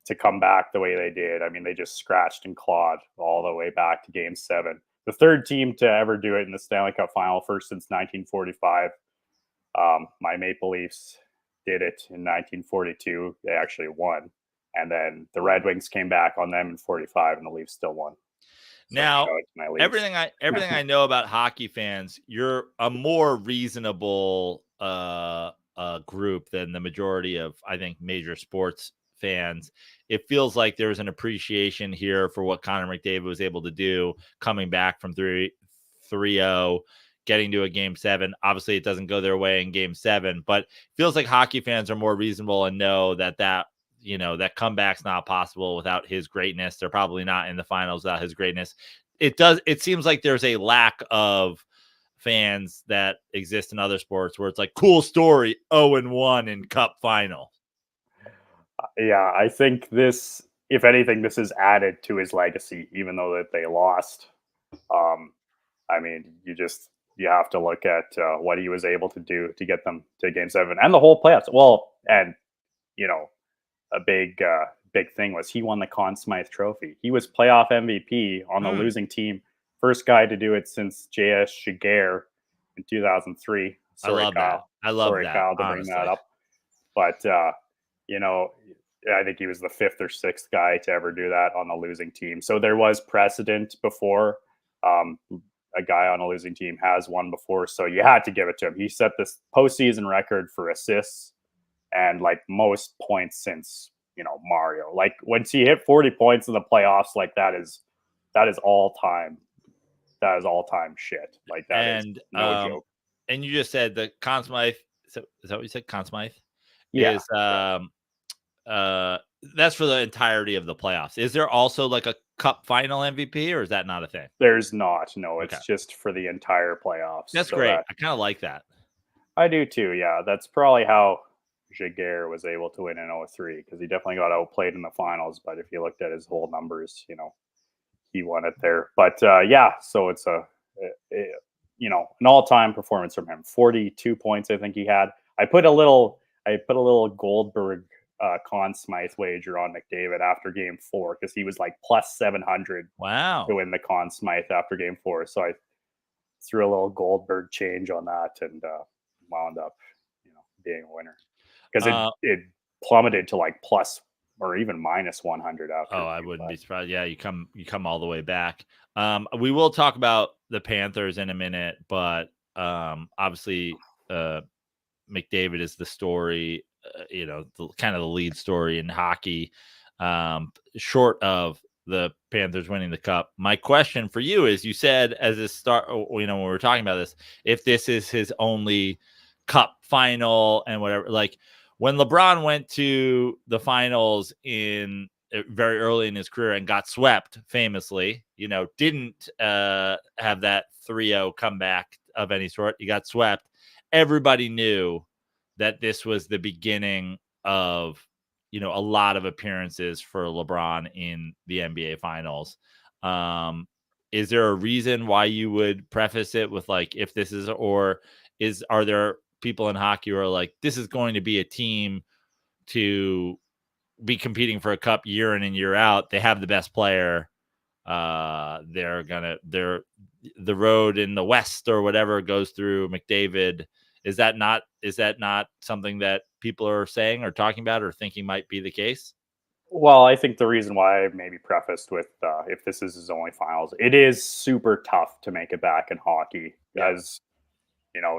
to come back the way they did, I mean, they just scratched and clawed all the way back to Game 7. The third team to ever do it in the Stanley Cup Final, first since 1945. My Maple Leafs did it in 1942. They actually won. And then the Red Wings came back on them in 45, and the Leafs still won. So now, everything I know about hockey fans, you're a more reasonable group than the majority of, I think, major sports fans. It feels like there's an appreciation here for what Connor McDavid was able to do coming back from 3-0, getting to a Game 7. Obviously, it doesn't go their way in Game 7, but it feels like hockey fans are more reasonable and know that comeback's not possible without his greatness. They're probably not in the finals without his greatness. It seems like there's a lack of fans that exist in other sports where it's like, cool story, 0-1 in cup final. Yeah, I think this, if anything, this is added to his legacy, even though that they lost. I mean, you have to look at what he was able to do to get them to Game 7 and the whole playoffs. Well, and a big thing was he won the Conn Smythe Trophy. He was playoff MVP on the losing team. First guy to do it since J.S. Jaguar in 2003. Sorry, I love Kyle. that. I love Sorry, that, Kyle, to honestly. bring that up. But, I think he was the 5th or 6th guy to ever do that on the losing team. So there was precedent before. A guy on a losing team has won before. So you had to give it to him. He set this postseason record for assists and like most points since, Mario. Like once he hit 40 points in the playoffs, like that is all time. That is all time shit. Like that is no joke. And you just said the Conn Smythe. Is that what you said? Conn Smythe? Yeah. That's for the entirety of the playoffs. Is there also like a cup final MVP, or is that not a thing? There's not. No, it's just for the entire playoffs. That's great. I kind of like that. I do too. Yeah, that's probably how Jaguar was able to win in 2003, because he definitely got outplayed in the finals. But if you looked at his whole numbers, he won it there. But so it's an all-time performance from him. 42 points, I think he had. I put a little Goldberg Conn Smythe wager on McDavid after Game 4 because he was like plus 700. Wow, to win the Conn Smythe after Game 4. So I threw a little Goldberg change on that and wound up, being a winner because it plummeted to like plus or even minus 100 after. Oh, I wouldn't be surprised. Yeah, you come all the way back. We will talk about the Panthers in a minute, but obviously McDavid is the story. Kind of the lead story in hockey, short of the Panthers winning the cup. My question for you is, you said as a start, when we were talking about this, if this is his only cup final and whatever, like when LeBron went to the finals in very early in his career and got swept famously, didn't have that 3-0 comeback of any sort. He got swept. Everybody knew that this was the beginning of, a lot of appearances for LeBron in the NBA finals. Is there a reason why you would preface it with like, if this is, are there people in hockey who are like, this is going to be a team to be competing for a cup year in and year out. They have the best player. The road in the West or whatever goes through McDavid. Is that not something that people are saying or talking about or thinking might be the case? Well, I think the reason why I maybe prefaced with if this is his only finals, it is super tough to make it back in hockey. As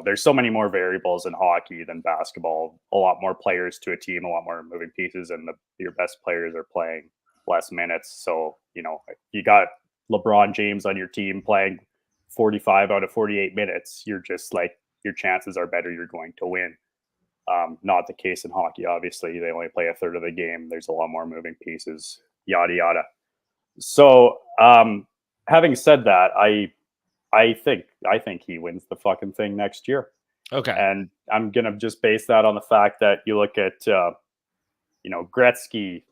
there's so many more variables in hockey than basketball. A lot more players to a team, a lot more moving pieces, and your best players are playing less minutes. So you got LeBron James on your team playing 45 out of 48 minutes. You're just like, your chances are better you're going to win. Not the case in hockey, obviously. They only play a third of the game. There's a lot more moving pieces, yada, yada. So having said that, I I think he wins the fucking thing next year. Okay. And I'm gonna just base that on the fact that you look at Gretzky,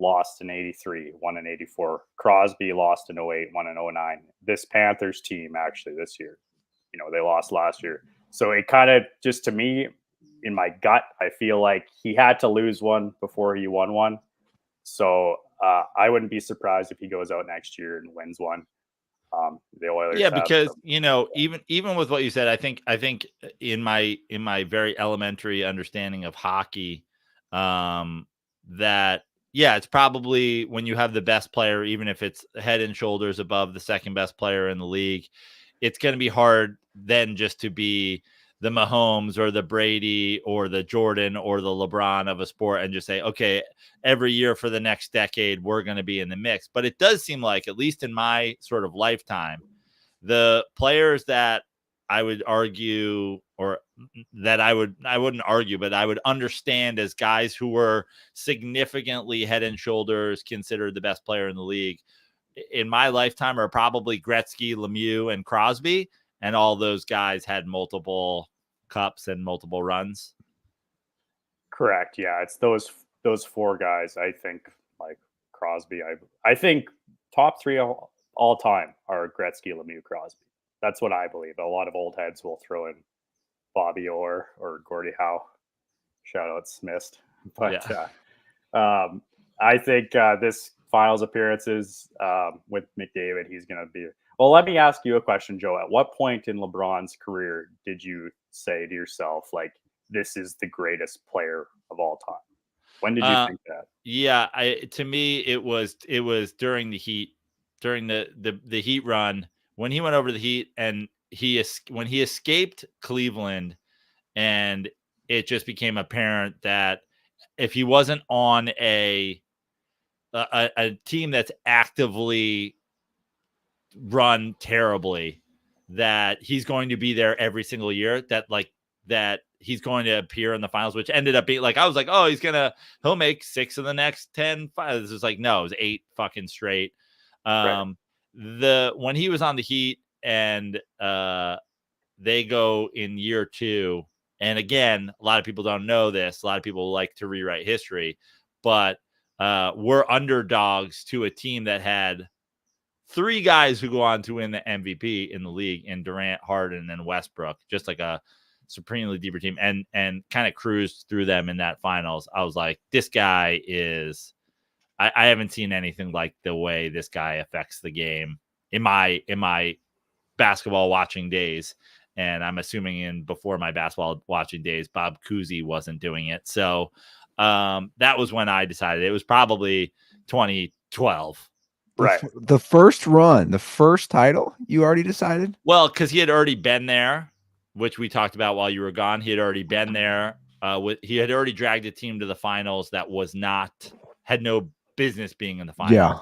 lost in '83, won in '84. Crosby lost in '08, won in '09. This Panthers team actually this year, they lost last year. So it kind of just, to me, in my gut, I feel like he had to lose one before he won one. So I wouldn't be surprised if he goes out next year and wins one. The Oilers, yeah, because even with what you said, I think in my very elementary understanding of hockey, that it's probably when you have the best player, even if it's head and shoulders above the second best player in the league, it's going to be hard then just to be the Mahomes or the Brady or the Jordan or the LeBron of a sport and just say, okay, every year for the next decade, we're going to be in the mix. But it does seem like, at least in my sort of lifetime, the players that I would argue, or that I wouldn't argue, but I would understand as guys who were significantly head and shoulders considered the best player in the league in my lifetime are probably Gretzky, Lemieux, and Crosby. And all those guys had multiple cups and multiple runs. Correct. Yeah, it's those four guys. I think, like Crosby. I think top three all time are Gretzky, Lemieux, Crosby. That's what I believe. A lot of old heads will throw in Bobby Orr or Gordie Howe. Shout out Smith. But I think this finals appearances with McDavid, he's going to be. Well, let me ask you a question, Joe. At what point in LeBron's career did you say to yourself, like, this is the greatest player of all time? When did you think that? Yeah, to me, it was during the Heat, during the Heat run, when he went over to the Heat, and when he escaped Cleveland, and it just became apparent that if he wasn't on a team that's actively run terribly, that he's going to be there every single year, that he's going to appear in the finals, which ended up being I was like, oh, he'll make 6 of the next 10 finals. It's like, no, it was 8 fucking straight. When he was on the Heat and they go in year 2, and again, a lot of people don't know this, a lot of people like to rewrite history, but we're underdogs to a team that had 3 guys who go on to win the MVP in the league, in Durant, Harden, and Westbrook, just like a supremely deeper team, and kind of cruised through them in that finals. I was like, this guy is, I haven't seen anything like the way this guy affects the game in my basketball watching days. And I'm assuming before my basketball watching days, Bob Cousy wasn't doing it. So that was when I decided. It was probably 2012. Right. The first run, the first title, you already decided? Well, because he had already been there, which we talked about while you were gone. He had already been there. He had already dragged a team to the finals that had no business being in the finals. Yeah.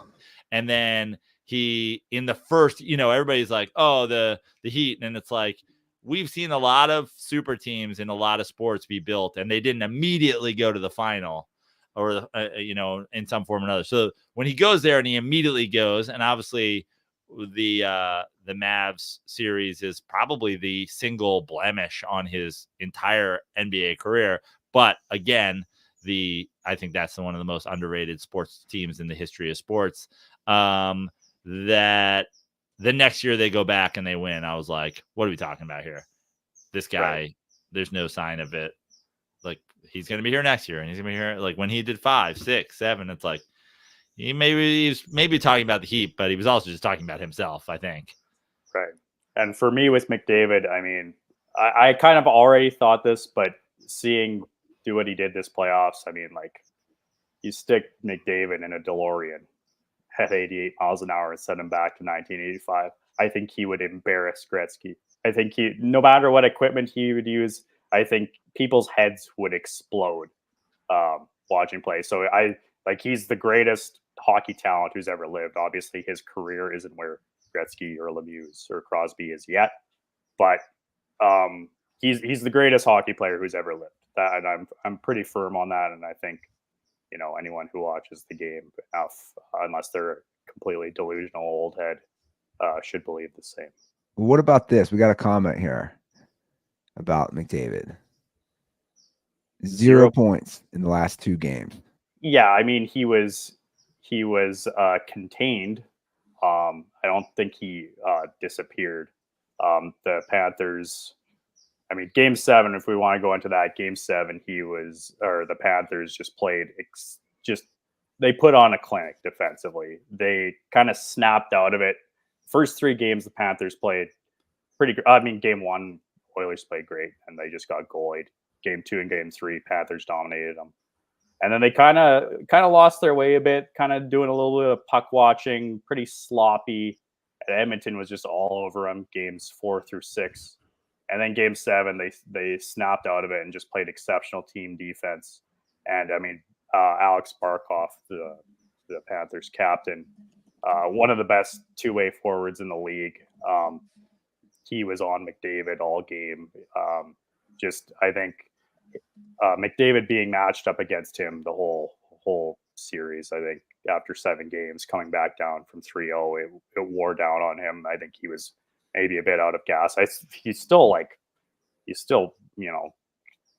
And then he, in the first, everybody's like, oh, the Heat. And it's like, we've seen a lot of super teams in a lot of sports be built, and they didn't immediately go to the final, or in some form or another. So when he goes there and he immediately goes, and obviously the Mavs series is probably the single blemish on his entire NBA career. But again, I think that's one of the most underrated sports teams in the history of sports. That the next year they go back and they win. I was like, what are we talking about here? This guy, There's no sign of it. Like, he's going to be here next year, and he's going to be here. Like, when he did 5, 6, 7, it's like, he's maybe talking about the Heat, but he was also just talking about himself, I think. Right. And for me with McDavid, I mean, I kind of already thought this, but seeing do what he did this playoffs, I mean, like, you stick McDavid in a DeLorean at 88 miles an hour and send him back to 1985. I think he would embarrass Gretzky. I think no matter what equipment he would use, I think people's heads would explode watching play. So he's the greatest hockey talent who's ever lived. Obviously, his career isn't where Gretzky or Lemieux or Crosby is yet, but he's the greatest hockey player who's ever lived. And I'm pretty firm on that. And I think anyone who watches the game enough, unless they're a completely delusional old head, should believe the same. What about this? We got a comment here about McDavid. 0 points in the last 2 games. Yeah, I mean he was contained. I don't think he disappeared. The Panthers. I mean, Game 7. If we want to go into that, Game 7, the Panthers just played they put on a clinic defensively. They kind of snapped out of it. First 3 games, the Panthers played pretty good. I mean, Game 1, Oilers played great, and they just got goalied. Game 2 and Game 3, Panthers dominated them. And then they kind of lost their way a bit, kind of doing a little bit of puck watching, pretty sloppy. And Edmonton was just all over them, Games 4 through 6. And then Game 7, they snapped out of it and just played exceptional team defense. And, I mean, Alex Barkov, the Panthers captain, one of the best two-way forwards in the league. He was on McDavid all game. I think McDavid being matched up against him the whole series, I think after 7 games, coming back down from 3-0, it wore down on him. I think he was maybe a bit out of gas. He's still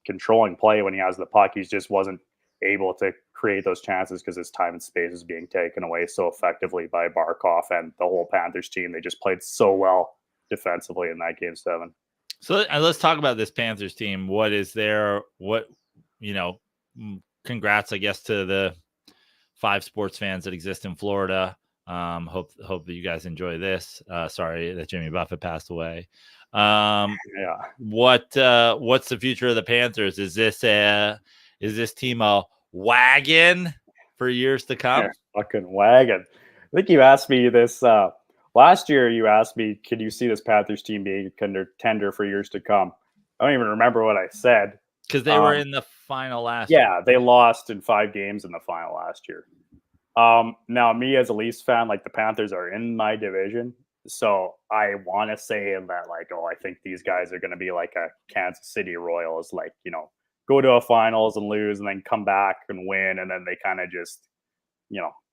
controlling play when he has the puck. He just wasn't able to create those chances because his time and space is being taken away so effectively by Barkov and the whole Panthers team. They just played so well defensively in that Game 7. So let's talk about this Panthers team. Congrats, I guess, to the 5 sports fans that exist in Florida. Hope that you guys enjoy this. Sorry that Jimmy Buffett passed away. What's the future of the Panthers? Is this team a wagon for years to come? Yeah, fucking wagon. I think you asked me this last year. You asked me, could you see this Panthers team being a contender for years to come? I don't even remember what I said. Because they were in the final last year. Yeah, they lost in 5 games in the final last year. Now, me as a Leafs fan, the Panthers are in my division. So I want to say that, I think these guys are going to be like a Kansas City Royals, go to a finals and lose and then come back and win. And then they kind of just,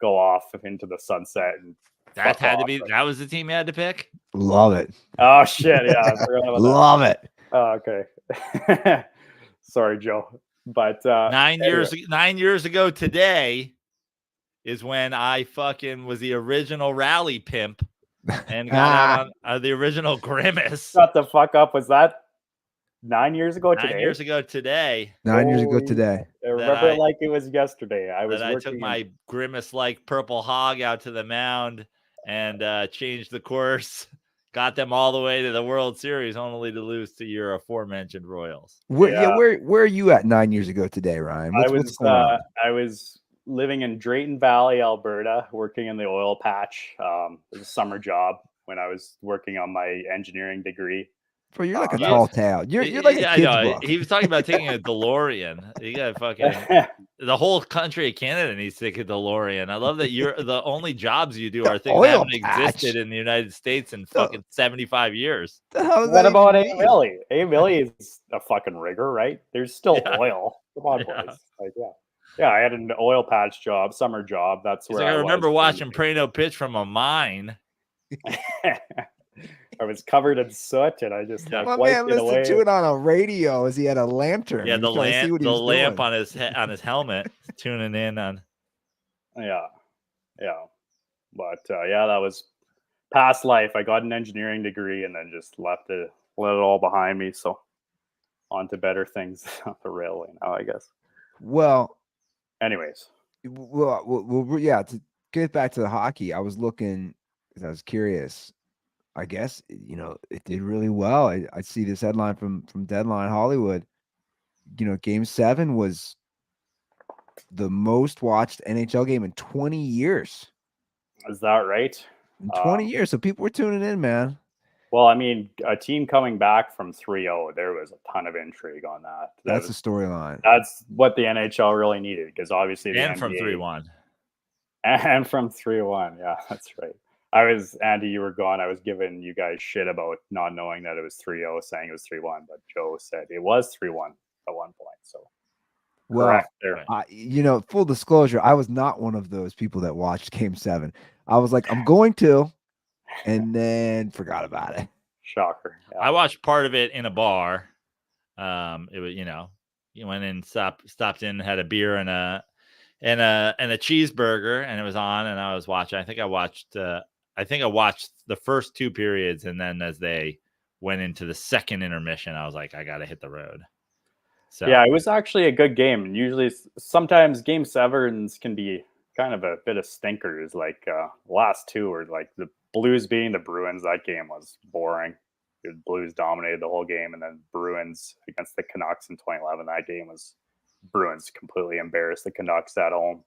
go off into the sunset. And that was the team you had to pick? Love it. Oh, shit. Yeah. I forgot about Love it. Oh, okay. Sorry, Joe. But 9 years ago today is when I fucking was the original Rally Pimp and got out on the original Grimace. Shut the fuck up. Was that 9 years ago today? 9 years ago today. 9 years ago today. I remember it like it was yesterday. I took my Grimace-like purple hog out to the mound and changed the course. Got them all the way to the World Series, only to lose to your aforementioned Royals. Where are you at 9 years ago today, Ryan? What's going on? I was living in Drayton Valley, Alberta, working in the oil patch. It was a summer job when I was working on my engineering degree. Bro, you're like a tall tale. You're like a kid's book. He was talking about taking a DeLorean. You got fucking the whole country of Canada needs to take a DeLorean. I love that you're the only jobs you do are things that haven't existed in the United States in fucking 75 years. What about A. Millie? A. Millie is a fucking rigger, right? There's still oil. Come on, boys. Yeah, I had an oil patch job, summer job. That's where I remember watching Prano pitch from a mine. I was covered in soot, and I just my man listened to it on a radio as he had a lantern. Yeah, the lamp on his helmet, tuning in on. Yeah, but that was past life. I got an engineering degree and then just let it all behind me. So on to better things on the railway now, I guess. Well, anyways, to get back to the hockey, I was looking because I was curious. I guess, it did really well. I see this headline from Deadline Hollywood. Game 7 was the most watched NHL game in 20 years. Is that right? In 20 years. So people were tuning in, man. Well, I mean, a team coming back from 3-0, there was a ton of intrigue on that. That's the storyline. That's what the NHL really needed, because obviously the NBA, from 3-1. And from 3-1. Yeah, that's right. Andy, you were gone. I was giving you guys shit about not knowing that it was 3-0, saying it was 3-1, but Joe said it was 3-1 at one point. So, well, full disclosure, I was not one of those people that watched Game 7. I was like, I'm going to, and then forgot about it. Shocker. Yeah. I watched part of it in a bar. It was, you went in, stopped in, had a beer and a cheeseburger, and it was on, and I was watching. I think I watched the first 2 periods, and then as they went into the second intermission, I was like, I gotta hit the road. So yeah, it was actually a good game. And usually, sometimes game sevens can be kind of a bit of stinkers. Like last 2 were like the Blues beating the Bruins. That game was boring. The Blues dominated the whole game, and then Bruins against the Canucks in 2011. That game was Bruins completely embarrassed the Canucks at home.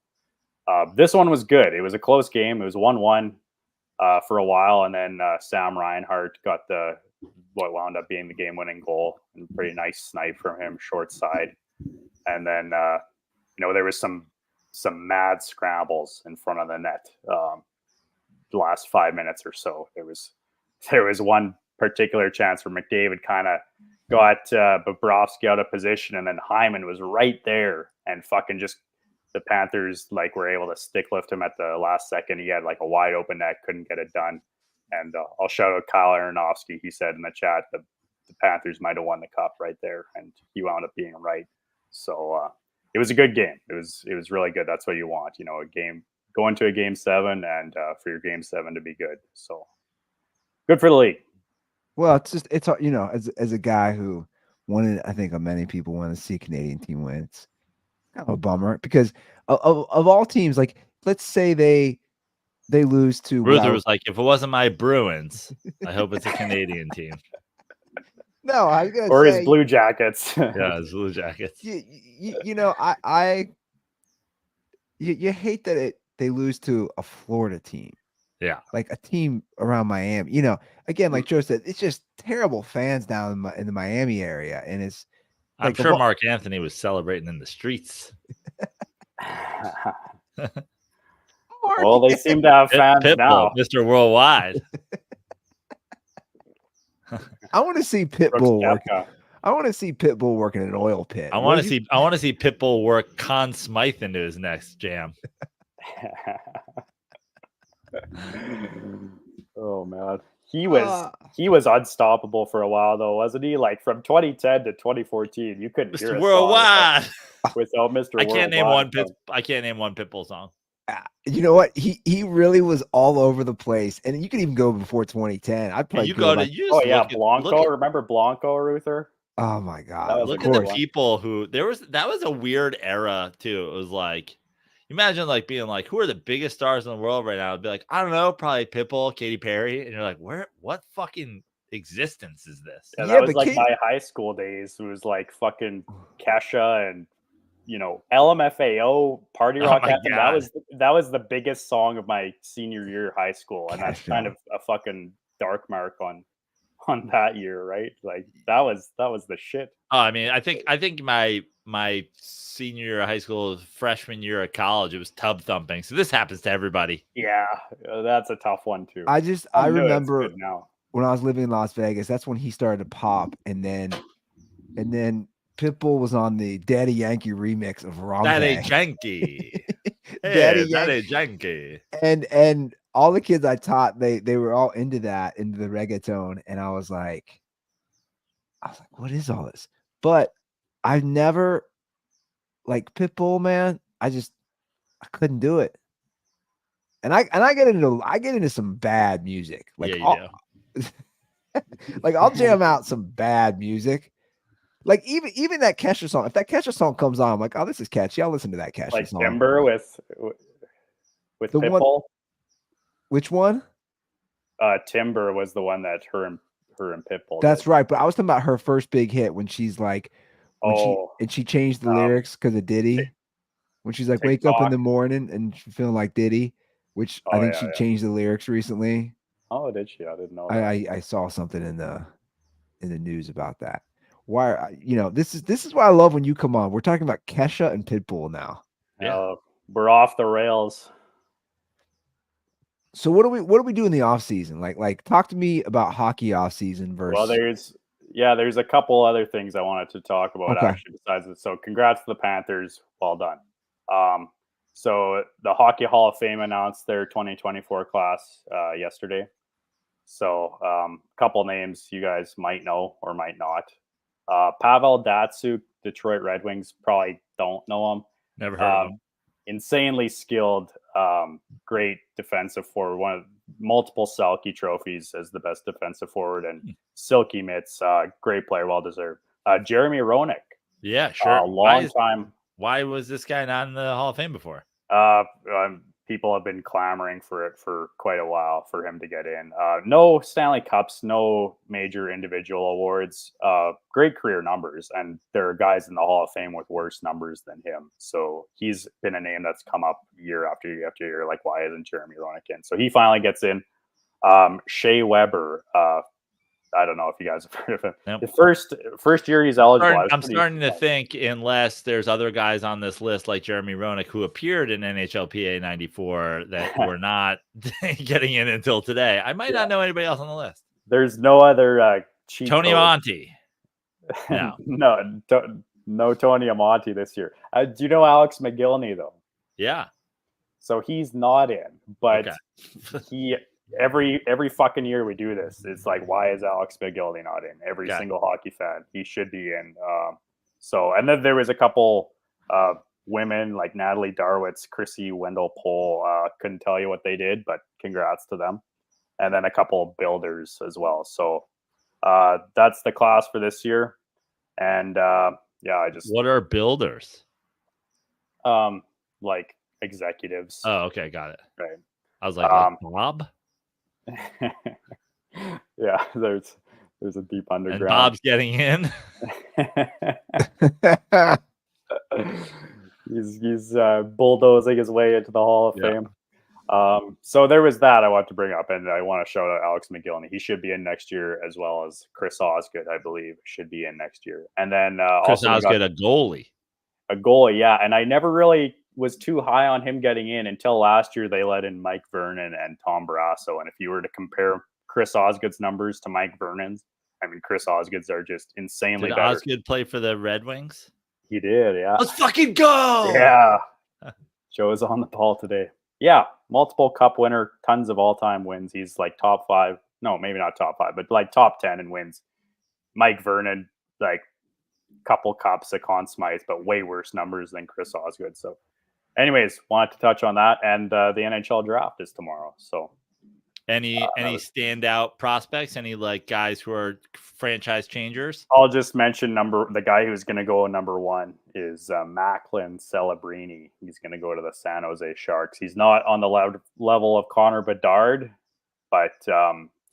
This one was good. It was a close game. It was 1-1 for a while, and then Sam Reinhart got what wound up being the game-winning goal, and pretty nice snipe from him, short side. And then there was some mad scrambles in front of the net. The last 5 minutes or so, there was one particular chance where McDavid kind of got Bobrovsky out of position, and then Hyman was right there, and fucking just the Panthers were able to stick lift him at the last second. He had a wide open net, couldn't get it done. And I'll shout out Kyle Aronofsky. He said in the chat that the Panthers might have won the cup right there, and he wound up being right. So it was a good game. It was really good. That's what you want, a game, go into a game 7, and for your game 7 to be good. So good for the league. Well, it's as a guy who wanted, I think many people want to see a Canadian team win. It's kind of a bummer because of all teams, let's say they lose to Ruther was like, if it wasn't my Bruins, I hope it's a Canadian team. No, I was gonna or say his Blue Jackets. Yeah, his Blue Jackets. You hate that they lose to a Florida team. Yeah, like a team around Miami. Again, like Joe said, it's just terrible fans down in the Miami area, and it's. I'm sure Mark Anthony was celebrating in the streets. Well, they seem to have fans now. Mr. Worldwide. I want to see Pitbull work. I want to see Pitbull working in an oil pit. I want to see Pitbull work Conn Smythe into his next jam. Oh man, he was unstoppable for a while though, wasn't he? From 2010 to 2014, you couldn't hear Mr. Worldwide without Mr. I can't name one Pitbull song. You know what? He really was all over the place, and you could even go before 2010. I'd probably Blanco. Remember Blanco, Ruther? Oh my god! Look at the people who that was a weird era too. It was like, imagine being who are the biggest stars in the world right now? It'd be like, I don't know, probably Pitbull, Katy Perry, and you're like, what fucking existence is this? Yeah, that was my high school days. It was fucking Kesha and LMFAO, Party Rock Anthem. That was the biggest song of my senior year of high school, and that's kind of a fucking dark mark on that year, right? That was the shit. Oh, I mean, I think my senior year of high school, freshman year of college, it was tub thumping. So this happens to everybody. Yeah, that's a tough one too. I remember when I was living in Las Vegas, that's when he started to pop, and then Pitbull was on the Daddy Yankee remix of Wrong Daddy Yankee. Daddy Yankee. And all the kids I taught, they were all into the reggaeton, and I was like, what is all this? But I've never Pitbull, man. I couldn't do it. And I get into some bad music. I'll jam out some bad music. Even that Kesha song. If that Kesha song comes on, I'm like, oh, this is catchy. I'll listen to that Kesha song. Timber with Pitbull. Which one? Timber was the one that her and Pitbull. That's right. But I was talking about her first big hit when she's she changed the lyrics because of Diddy. When she's like, wake up in the morning and feeling like Diddy, which I think she changed the lyrics recently. Oh, did she? I didn't know. I saw something in the news about that. Why, this is why I love when you come on. We're talking about Kesha and Pitbull now. Yeah, we're off the rails. So what do we do in the off season? Like talk to me about hockey off season versus. Well, there's a couple other things I wanted to talk about actually besides it. So congrats to the Panthers. Well done. So the Hockey Hall of Fame announced their 2024 class yesterday. So a couple names you guys might know or might not. Pavel Datsyuk, Detroit Red Wings, probably don't know him. Never heard of him. Insanely skilled, great defensive forward, one of multiple Selke trophies as the best defensive forward, and Silky Mitts, great player, well deserved. Jeremy Roenick, Yeah, sure. long time. Why was this guy not in the Hall of Fame before? People have been clamoring for it for quite a while for him to get in. No Stanley Cups, no major individual awards. Great career numbers, and there are guys in the Hall of Fame with worse numbers than him. So he's been a name that's come up year after year after year. Like, why isn't Jeremy Roenick in? So he finally gets in. Shea Weber. I don't know if you guys have heard of him. Nope. The first year he's eligible. I'm starting to think, unless there's other guys on this list like Jeremy Roenick who appeared in NHLPA 94 that were not getting in until today. I might not know anybody else on the list. There's no other Tony Amonte. No, no Tony Amonte this year. Do you know Alex McGillney though? Yeah. So he's not in, but he. Every fucking year we do this. It's like, why is Alex McGillney not in? Every single hockey fan, he should be in. And then there was a couple women like Natalie Darwitz, Chrissy Wendell Pohl. Couldn't tell you what they did, but congrats to them. And then a couple builders as well. So that's the class for this year. And what are builders? Like executives. Oh, okay, got it. Right. I was like Bob. Yeah, there's a deep underground. And Bob's getting in. he's bulldozing his way into the Hall of Fame. So there was that I want to bring up, and I want to shout out Alex McGillney. He should be in next year, as well as Chris Osgood, I believe, should be in next year. And then Chris Osgood, a goalie, yeah. And I never really was too high on him getting in until last year. They let in Mike Vernon and Tom Barrasso. And if you were to compare Chris Osgood's numbers to Mike Vernon's, I mean, Chris Osgood's are just insanely better. Did Osgood play for the Red Wings? He did, yeah. Let's fucking go! Yeah. Joe is on the ball today. Yeah, multiple cup winner, tons of all-time wins. He's like top 5. No, maybe not top 5, but like top 10 in wins. Mike Vernon, like couple cups, a Conn Smythe, but way worse numbers than Chris Osgood. So anyways, wanted to touch on that, and the NHL draft is tomorrow. So, any standout prospects? Any like guys who are franchise changers? I'll just mention the guy who's going to go number 1 is Macklin Celebrini. He's going to go to the San Jose Sharks. He's not on the level of Connor Bedard, but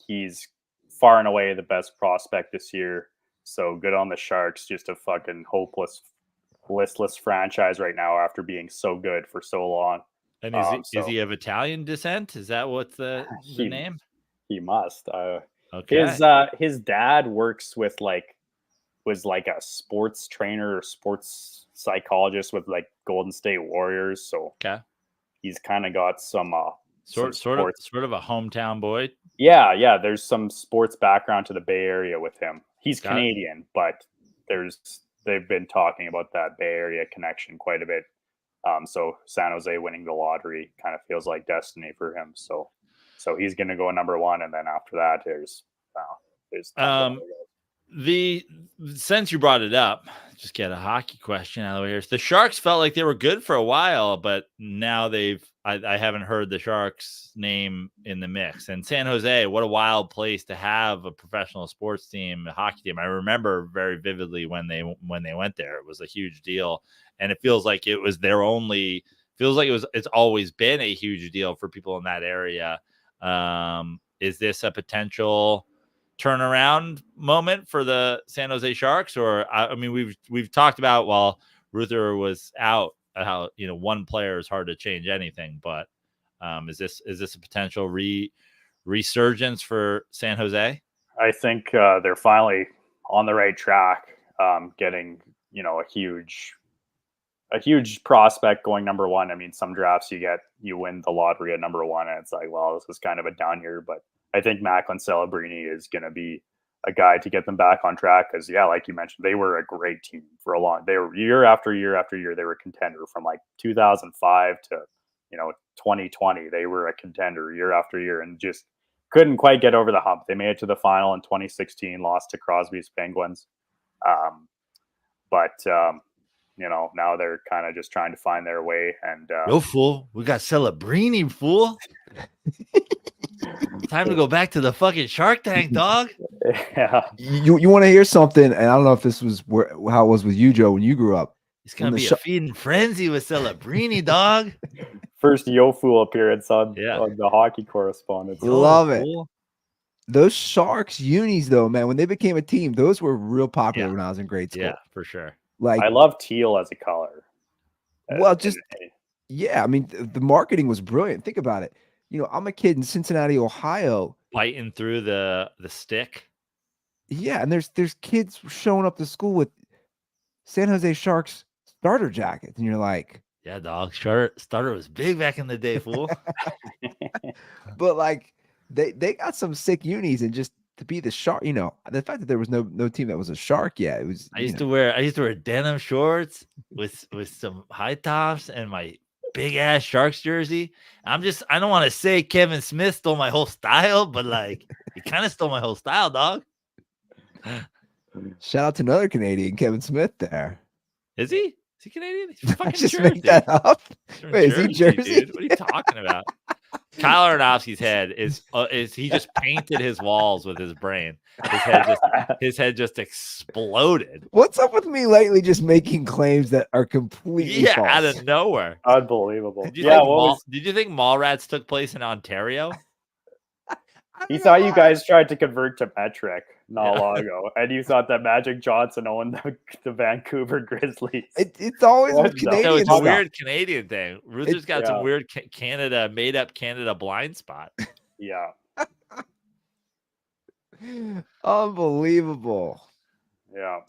he's far and away the best prospect this year. So good on the Sharks. Just a fucking hopeless, listless franchise right now after being so good for so long. And is he of Italian descent? Is that what's the name? He must. Okay. His dad was like a sports trainer or sports psychologist with like Golden State Warriors. So he's kind of got some sort of a hometown boy. Yeah. There's some sports background to the Bay Area with him. He's Canadian, but they've been talking about that Bay Area connection quite a bit. So San Jose winning the lottery kind of feels like destiny for him. So he's going to go number 1, and then after that, there's since you brought it up, just get a hockey question out of the way here. The Sharks felt like they were good for a while, but now I haven't heard the Sharks name in the mix. And San Jose, what a wild place to have a professional sports team, a hockey team. I remember very vividly when they went there. It was a huge deal, and it feels like it was it's always been a huge deal for people in that area. Is this a potential turnaround moment for the San Jose Sharks? Or I mean, we've talked about while Ruther was out how one player is hard to change anything, but is this a potential resurgence for San Jose? I think they're finally on the right track, getting a huge prospect going number 1. I mean, some drafts you win the lottery at number 1, and it's like, well, this is kind of a down year, but I think Macklin Celebrini is going to be a guy to get them back on track. Because like you mentioned, they were a great team for they were year after year after year. They were a contender from like 2005 to 2020. They were a contender year after year, and just couldn't quite get over the hump. They made it to the final in 2016, lost to Crosby's Penguins. But now they're kind of just trying to find their way. And yo, fool, we got Celebrini, fool. Time to go back to the fucking Shark Tank, dog. Yeah. You want to hear something? And I don't know if this was how it was with you, Joe, when you grew up. It's gonna be a feeding frenzy with Celebrini, dog. First Yo-Fool appearance on the hockey correspondent. Love it. Those Sharks unis, though, man, when they became a team, those were real popular when I was in grade school. Yeah, for sure. Like, I love teal as a color. Well, I mean, the marketing was brilliant. Think about it. I'm a kid in Cincinnati, Ohio, biting through the stick. Yeah, and there's kids showing up to school with San Jose Sharks starter jackets, and you're like, yeah, dog, starter was big back in the day, fool. But like, they got some sick unis, and just to be the Shark, the fact that there was no team that was a Shark yet. It was. I used to wear denim shorts with some high tops and my big ass Sharks jersey. I don't want to say Kevin Smith stole my whole style, but like he kind of stole my whole style, dog. Shout out to another Canadian, Kevin Smith. There is he? Is he Canadian? He's fucking just Jersey. Make that up. Wait, is he Jersey? Dude? What are you talking about? Kyle Aronofsky's head is he just painted his walls with his brain. His head just exploded. What's up with me lately? Just making claims that are completely false. Out of nowhere. Unbelievable. Did you think Mallrats took place in Ontario? He thought you guys tried to convert to metric not long ago, and you thought that Magic Johnson owned the Vancouver Grizzlies. It's always a Canadian. No, it's a weird Canadian thing. Ruther's got some weird made up Canada blind spot. Yeah. Unbelievable. Yeah.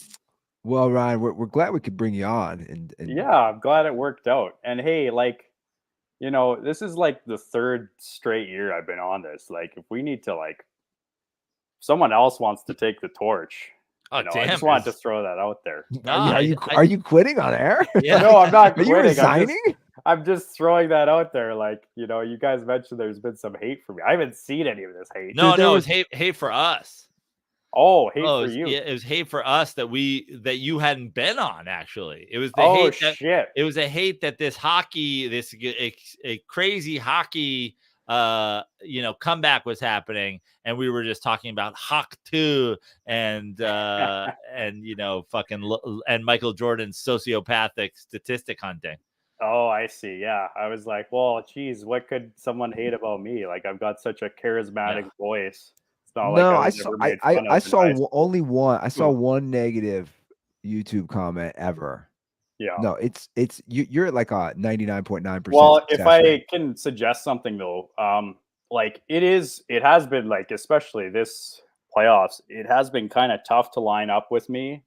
Well, Ryan, we're glad we could bring you on, and yeah, I'm glad it worked out. And hey, like, this is like the third straight year I've been on this. Like, if we need to, like, someone else wants to take the torch. Oh, damn, I just wanted to throw that out there. No, are you quitting on air? Yeah. No, I'm not quitting. Are you resigning? I'm just throwing that out there. Like, you guys mentioned there's been some hate for me. I haven't seen any of this hate. No, it was hate for us. Oh, hate for you. Yeah, it was hate for us that you hadn't been on. Actually, it was the hate. It was a hate that this hockey, a crazy hockey, comeback was happening, and we were just talking about Hawk 2 and Michael Jordan's sociopathic statistic hunting. Oh, I see. Yeah, I was like, well, geez, what could someone hate about me? Like, I've got such a charismatic voice. No, I saw only one. I saw one negative YouTube comment ever. Yeah. No, it's you're at like a 99.9%. Well, if I can suggest something though, like it has been like, especially this playoffs, it has been kind of tough to line up with me.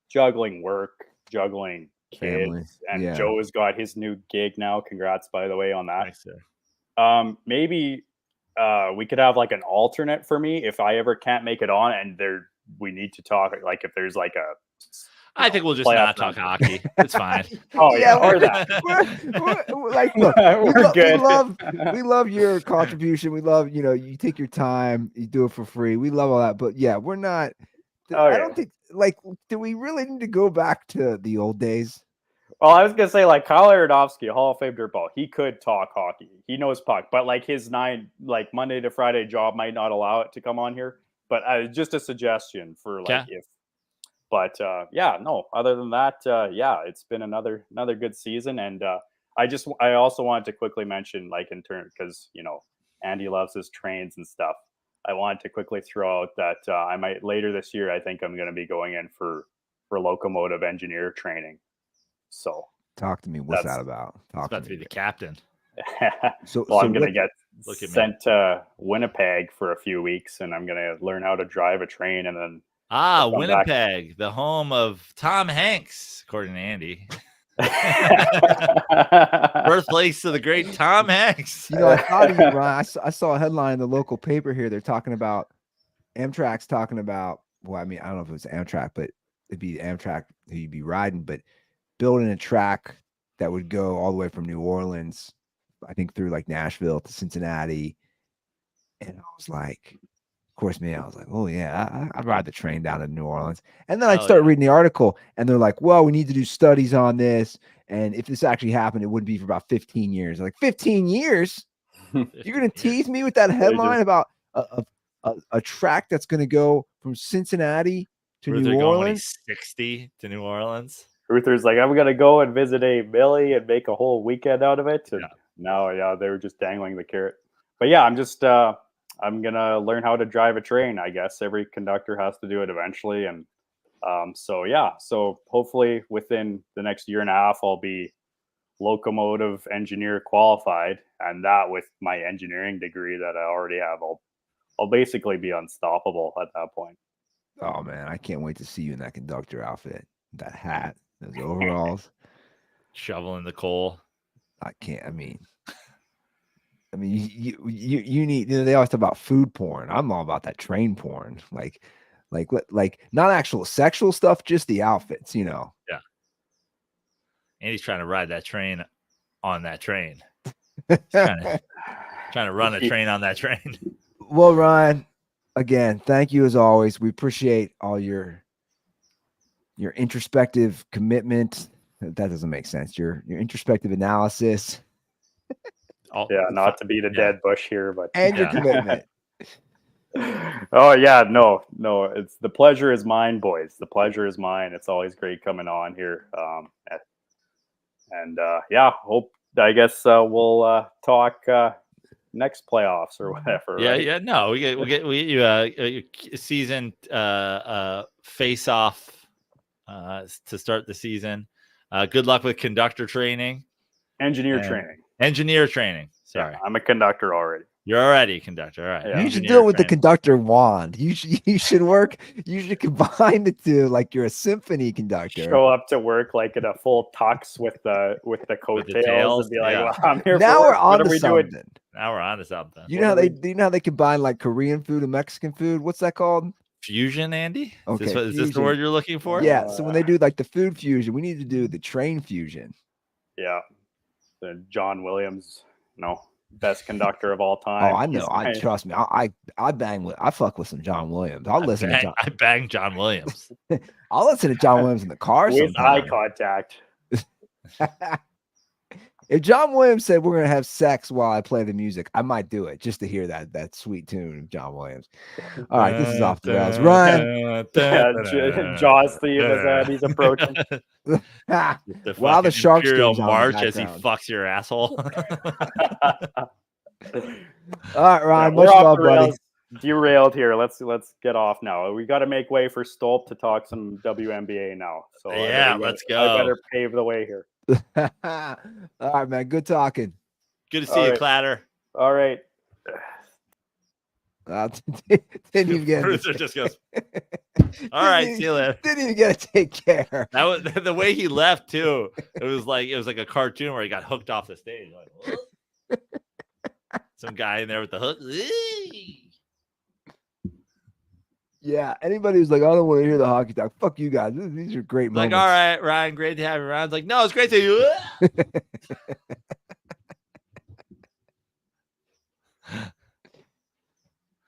Juggling work, juggling kids, and Joe's got his new gig now. Congrats, by the way, on that. Thanks, sir. Maybe we could have like an alternate for me if I ever can't make it on, and we need to talk. Like if there's like a, I think we'll just not talk hockey. It's fine. Oh yeah, or that. We're like, look, we're good. We love your contribution. We love, you take your time, you do it for free. We love all that, but yeah, we're not. I don't think, like, do we really need to go back to the old days? Well, I was gonna say, like, Kyle Aronofsky, a Hall of Fame dirtball, he could talk hockey. He knows puck, but like his Monday to Friday job might not allow it to come on here. But just a suggestion for like if. But other than that, it's been another good season, and I also wanted to quickly mention, like, in turn, because Andy loves his trains and stuff. I wanted to quickly throw out that I might later this year. I think I'm going to be going in for locomotive engineer training. So talk to me. What's that about? About to be the captain. I'm going to get sent to Winnipeg for a few weeks, and I'm going to learn how to drive a train, and then Winnipeg, the home of Tom Hanks, according to Andy. Birthplace of the great Tom Hanks. I thought Ryan, I saw a headline in the local paper here. They're talking about Amtrak's talking about. Well, I mean, I don't know if it was Amtrak, but it'd be Amtrak who you'd be riding, but building a track that would go all the way from New Orleans, I think, through like Nashville to Cincinnati, And I was like, of course, me, I was like, oh yeah, I'd ride the train down to New Orleans. And then I started reading the article, and they're like, well, we need to do studies on this. And if this actually happened, it would be for about 15 years. Like 15 years? You're going to tease me with that headline about a track that's going to go from Cincinnati to New Orleans? 60 to New Orleans. Ruther's like, I'm going to go and visit a Millie and make a whole weekend out of it. And now, they were just dangling the carrot. But yeah, I'm just, I'm going to learn how to drive a train, I guess. Every conductor has to do it eventually. And so hopefully within the next year and a half, I'll be locomotive engineer qualified. And that with my engineering degree that I already have, I'll basically be unstoppable at that point. Oh, man, I can't wait to see you in that conductor outfit, that hat, those overalls. Shoveling the coal. I can't, I mean, you need, they always talk about food porn. I'm all about that train porn. Like not actual sexual stuff, just the outfits, Yeah. And he's trying to ride that train on that train. trying to run a train on that train. Well, Ryan, again, thank you as always. We appreciate all your introspective commitment. That doesn't make sense. Your introspective analysis. Not to beat a dead bush here, but your commitment. Oh yeah, no, it's the pleasure is mine, boys. The pleasure is mine. It's always great coming on here. Hope I guess we'll talk next playoffs or whatever. Yeah, right? yeah. No, we get you season face off to start the season. Good luck with conductor training, engineer training. Sorry, I'm a conductor already. You're already a conductor. All right. Yeah. You should do it with the conductor wand. You should combine the two, like you're a symphony conductor. Show up to work like in a full tux with the coattails and be like, well, I'm here now for we're on to something. Now we're on to something. You know how they combine like Korean food and Mexican food? What's that called? Fusion, Andy? Okay. Is this the word you're looking for? Yeah. So when they do like the food fusion, we need to do the train fusion. Yeah. The John Williams, best conductor of all time. Oh, I know. Trust me. I fuck with some John Williams. I bang John Williams. I'll listen to John Williams in the car with eye contact. If John Williams said we're gonna have sex while I play the music, I might do it just to hear that sweet tune of John Williams. All right, this is off the rails. Ryan. Jaws theme as he's approaching. While the Sharks Imperial March as he fucks your asshole. All right, Ryan. Much love, buddy. Derailed here. Let's get off now. We got to make way for Stolp to talk some WNBA now. So let's go. I better pave the way here. All right, man. Good talking. Good to see you, Clatter. All right. Didn't even get Bruiser just goes. All right, see you later. Didn't even get to take care. That was the way he left too. It was like a cartoon where he got hooked off the stage. Like, some guy in there with the hook. Yeah, anybody who's like, I don't want to hear the hockey talk. Fuck you guys. These are great moments. Like, all right, Ryan, great to have you around. It's like, no, it's great to you.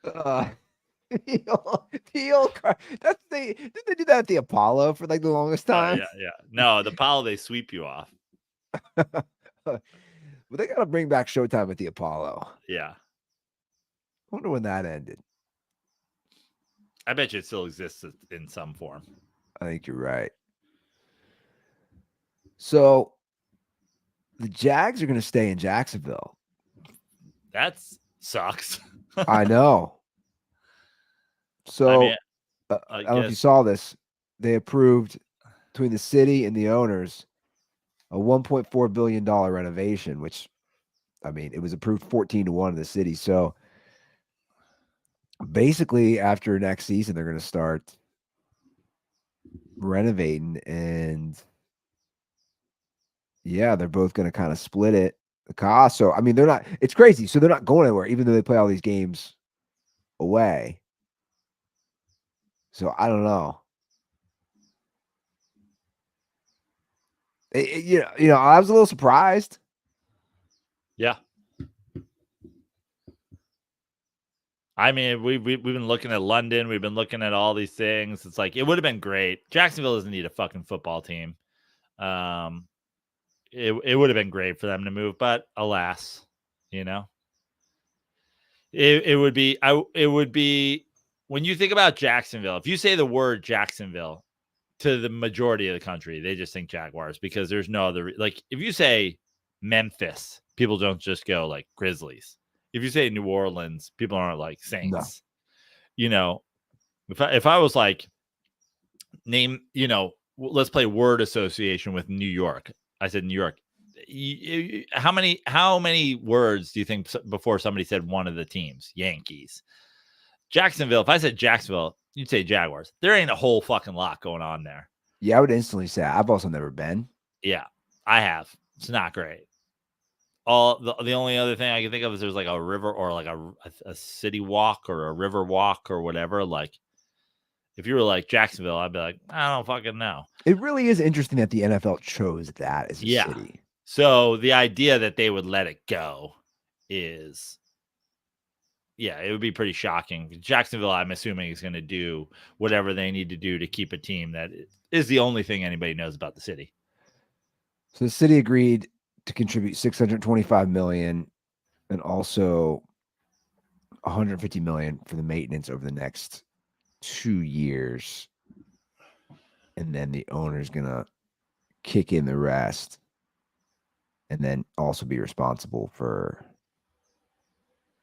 Did they do that at the Apollo for like the longest time? Yeah. No, the Apollo, they sweep you off. But they got to bring back Showtime at the Apollo. Yeah. I wonder when that ended. I bet you it still exists in some form. I think you're right. So the Jags are going to stay in Jacksonville. That sucks. I know. So I don't know if you saw this. They approved between the city and the owners a $1.4 billion renovation, which, I mean, it was approved 14-1 in the city. So basically, after next season, they're going to start renovating, and they're both going to kind of split it, the cost. So, I mean, they're not, it's crazy. So they're not going anywhere, even though they play all these games away. So I don't know. I was a little surprised. Yeah. I mean, we've been looking at London. We've been looking at all these things. It's like it would have been great. Jacksonville doesn't need a fucking football team. It would have been great for them to move, but alas, you know, it would be when you think about Jacksonville. If you say the word Jacksonville to the majority of the country, they just think Jaguars because there's no other. Like if you say Memphis, people don't just go like Grizzlies. If you say New Orleans, people aren't like Saints. No. You know, if I was like name, let's play word association with New York. I said New York. How many words do you think before somebody said one of the teams? Yankees. Jacksonville. If I said Jacksonville, you'd say Jaguars. There ain't a whole fucking lot going on there. Yeah, I would instantly say I've also never been. Yeah, I have. It's not great. The only other thing I can think of is there's like a river or like a city walk or a river walk or whatever. Like if you were like Jacksonville, I'd be like, I don't fucking know. It really is interesting that the NFL chose that as a city. So the idea that they would let it go is, it would be pretty shocking. Jacksonville, I'm assuming, is going to do whatever they need to do to keep a team that is the only thing anybody knows about the city. So the city agreed to contribute $625 million and also $150 million for the maintenance over the next 2 years. And then the owner's going to kick in the rest and then also be responsible for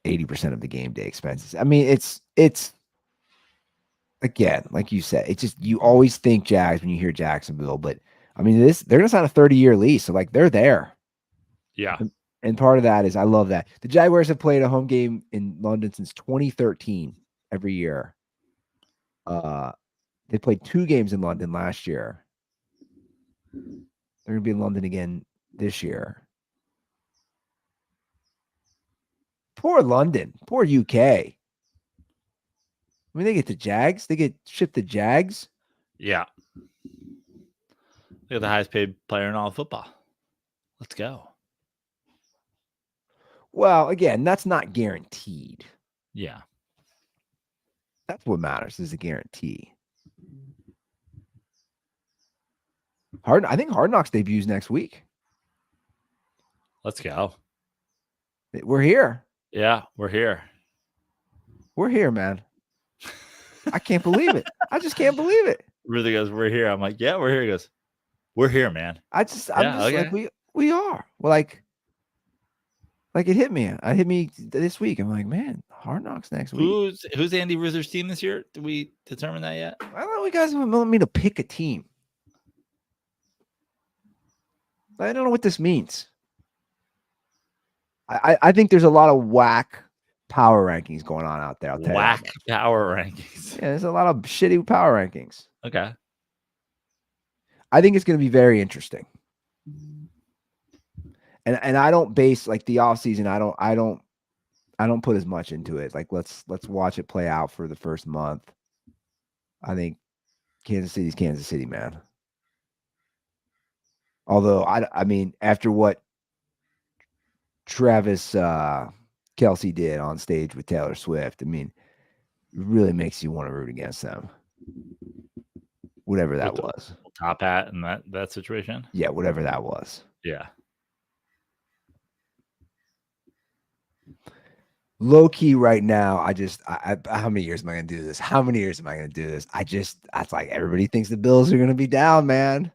80% of the game day expenses. I mean, it's again, like you said, it's just, you always think Jags when you hear Jacksonville, but I mean, they're going to sign a 30-year lease. So like they're there. Yeah. And part of that is, I love that the Jaguars have played a home game in London since 2013 every year. They played 2 games in London last year. They're going to be in London again this year. Poor London. Poor UK. I mean, they get the Jags. They get shipped the Jags. Yeah. They're the highest paid player in all of football. Let's go. Well, again, that's not guaranteed. Yeah. That's what matters, is a guarantee. I think Hard Knocks debuts next week. Let's go. We're here. Yeah, we're here. We're here, man. I can't believe it. I just can't believe it. Really goes, we're here. I'm like, yeah, we're here. He goes, we're here, man. I'm just like, we are. Well, like it hit me. It hit me this week. I'm like, man, Hard Knocks next week. Who's Andy Ruther's team this year? Did we determine that yet? I don't know. You guys want me to pick a team. I don't know what this means. I think there's a lot of whack power rankings going on out there. Whack power rankings. Yeah, there's a lot of shitty power rankings. Okay. I think it's going to be very interesting. And I don't base like the offseason. I don't put as much into it. Like let's watch it play out for the first month. I think Kansas City's Kansas City, man. Although I mean, after what Travis Kelce did on stage with Taylor Swift, I mean, it really makes you want to root against them. Whatever that was. Top hat in that situation? Yeah, whatever that was. Yeah. Low key right now, I how many years am I going to do this? How many years am I going to do this? That's like everybody thinks the Bills are going to be down, man.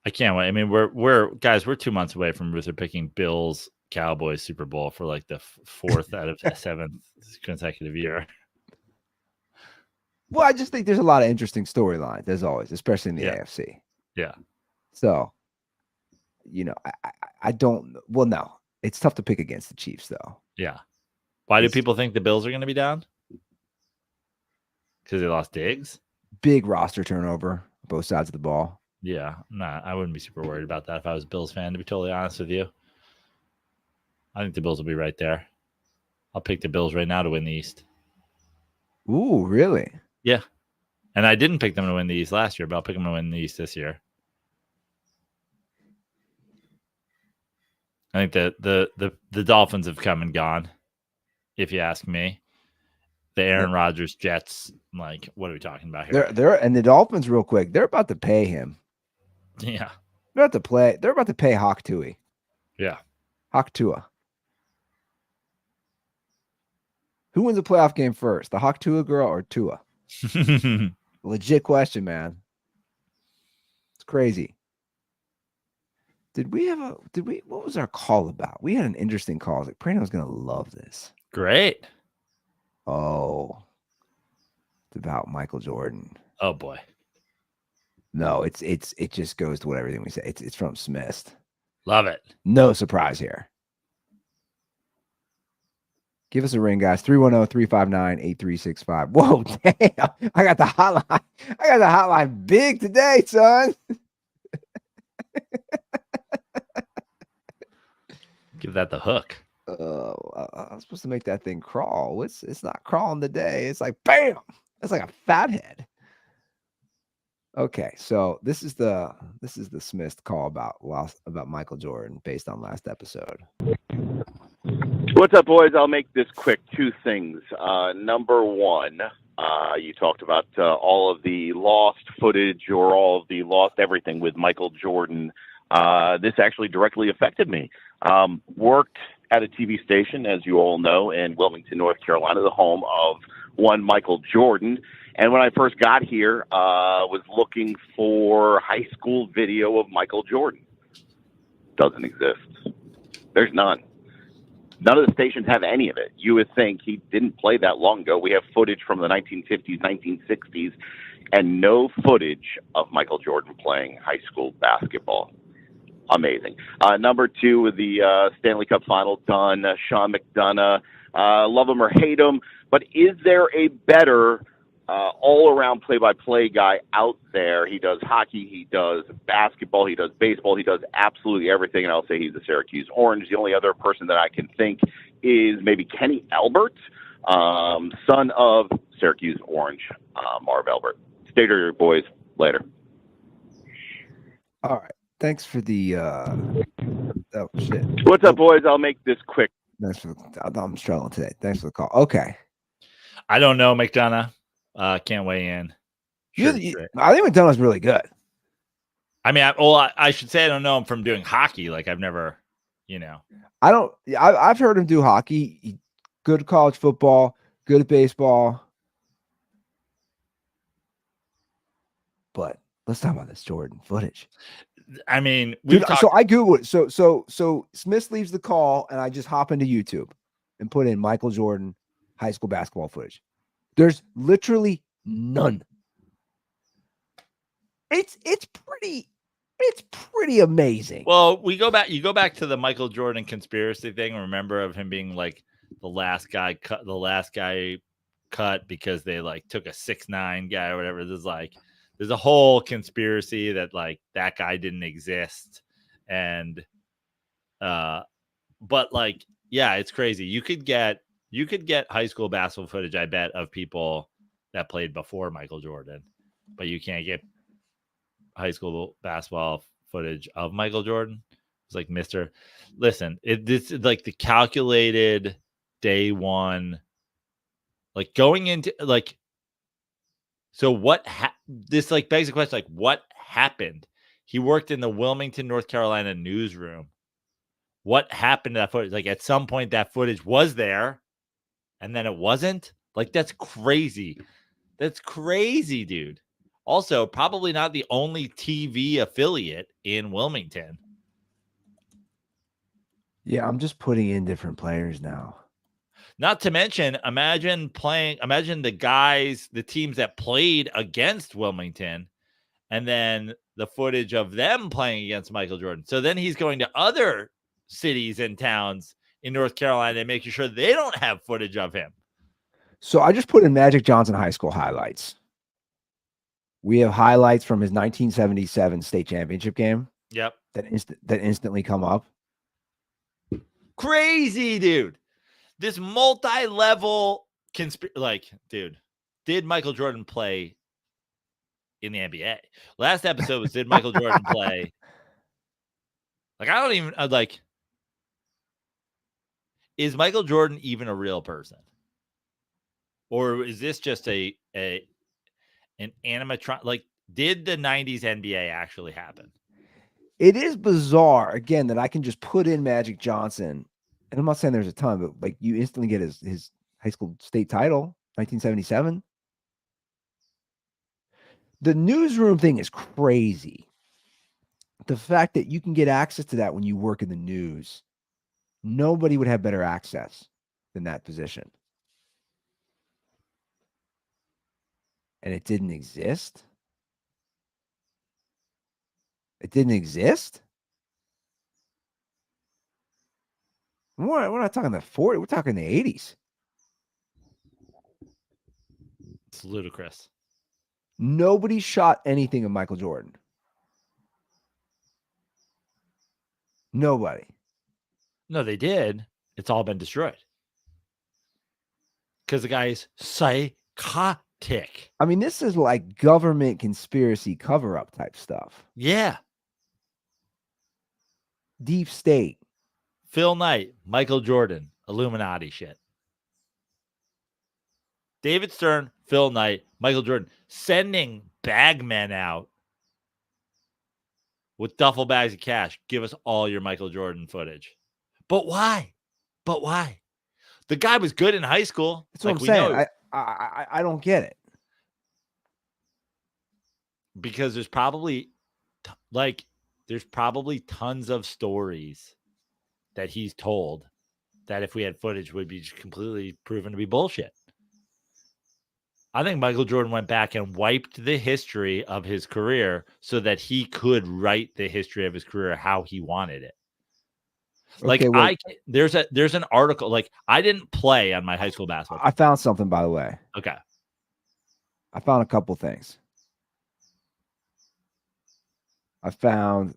I can't wait. I mean, we're 2 months away from Ruther picking Bills Cowboys Super Bowl for like the 4th out of 7th consecutive year. Well, I just think there's a lot of interesting storylines, as always, especially in the AFC. Yeah. So, I don't. Well, no, it's tough to pick against the Chiefs, though. Yeah. Why do people think the Bills are going to be down? Because they lost Diggs? Big roster turnover, both sides of the ball. Yeah, I wouldn't be super worried about that if I was a Bills fan, to be totally honest with you. I think the Bills will be right there. I'll pick the Bills right now to win the East. Ooh, really? Yeah. And I didn't pick them to win the East last year, but I'll pick them to win the East this year. I think that the Dolphins have come and gone. if you ask me. The Aaron Rodgers Jets, like, what are we talking about here? They're and the Dolphins, real quick, they're about to pay him. Yeah. They're about to pay Hawk Tui. Yeah. Hawk Tua. Who wins the playoff game first? The Hawk Tua girl or Tua? Legit question, man. It's crazy. What was our call about? We had an interesting call. I was like, Prano's gonna love this. Great. Oh, it's about Michael Jordan. Oh boy. No, it just goes to what everything we say. It's from Smith. Love it. No surprise here. Give us a ring, guys. 310-359-8365. Whoa, damn. I got the hotline big today, son. Give that the hook. I'm supposed to make that thing crawl. It's not crawling today. It's like bam. It's like a fathead. Okay, so this is the Smith call about Michael Jordan based on last episode. What's up, boys? I'll make this quick. Two things. Number one, you talked about all of the lost footage or all of the lost everything with Michael Jordan. This actually directly affected me. Worked at a TV station, as you all know, in Wilmington, North Carolina, the home of one Michael Jordan. And when I first got here, was looking for high school video of Michael Jordan. Doesn't exist. There's none. None of the stations have any of it. You would think he didn't play that long ago. We have footage from the 1950s, 1960s, and no footage of Michael Jordan playing high school basketball. Amazing. Number two, with the Stanley Cup Final done, Sean McDonough, love him or hate him, but is there a better all-around play-by-play guy out there? He does hockey, he does basketball, he does baseball, he does absolutely everything, and I'll say he's a Syracuse Orange. The only other person that I can think is maybe Kenny Albert, son of Syracuse Orange, Marv Albert. Stay to your boys. Later. All right. Thanks for the oh shit. What's up, boys? I'll make this quick. Thanks for I'm struggling today. Thanks for the call. Okay. I don't know, McDonough. Can't weigh in. Sure, I think McDonough's really good. I mean, I should say I don't know him from doing hockey. Like I've never, I've heard him do hockey. Good at college football. Good at baseball. But let's talk about this Jordan footage. I mean, so I Googled it. So Smith leaves the call, and I just hop into YouTube and put in Michael Jordan high school basketball footage. There's literally none. It's pretty amazing. Well, you go back to the Michael Jordan conspiracy thing. Remember of him being like the last guy cut because they like took a 6'9" guy or whatever. There's a whole conspiracy that like that guy didn't exist. And but like, yeah, it's crazy. You could get high school basketball footage, I bet, of people that played before Michael Jordan, but you can't get high school basketball footage of Michael Jordan. It's like listen, this is like the calculated day one, like going into like, so what this like begs the question, like what happened? He worked in the Wilmington, North Carolina newsroom. What happened to that footage? Like at some point that footage was there and then it wasn't. Like that's crazy. That's crazy, dude. Also, probably not the only TV affiliate in Wilmington. Yeah, I'm just putting in different players now. Not to mention, imagine the teams that played against Wilmington and then the footage of them playing against Michael Jordan. So then he's going to other cities and towns in North Carolina and making sure they don't have footage of him. So I just put in Magic Johnson high school highlights. We have highlights from his 1977 state championship game. Yep. That instantly come up. Crazy, dude. This multi-level dude, did Michael Jordan play in the NBA? Last episode was, did Michael Jordan play? Like, I don't even, is Michael Jordan even a real person? Or is this just an animatronic? Like, did the 90s NBA actually happen? It is bizarre, again, that I can just put in Magic Johnson, and I'm not saying there's a ton, but like you instantly get his high school state title, 1977. The newsroom thing is crazy. The fact that you can get access to that when you work in the news, nobody would have better access than that position. And it didn't exist? It didn't exist? We're not talking the 40s. We're talking the 80s. It's ludicrous. Nobody shot anything of Michael Jordan. Nobody. No, they did. It's all been destroyed. Because the guy is psychotic. I mean, this is like government conspiracy cover-up type stuff. Yeah. Deep state. Phil Knight, Michael Jordan, Illuminati shit. David Stern, Phil Knight, Michael Jordan sending bagmen out with duffel bags of cash. Give us all your Michael Jordan footage. But why? But why? The guy was good in high school. That's what I'm saying. I don't get it. Because there's probably tons of stories that he's told that if we had footage would be completely proven to be bullshit. I think Michael Jordan went back and wiped the history of his career so that he could write the history of his career how he wanted it. Like, okay, there's an article. Like, I didn't play on my high school basketball team. I found something, by the way. Okay. I found a couple things. I found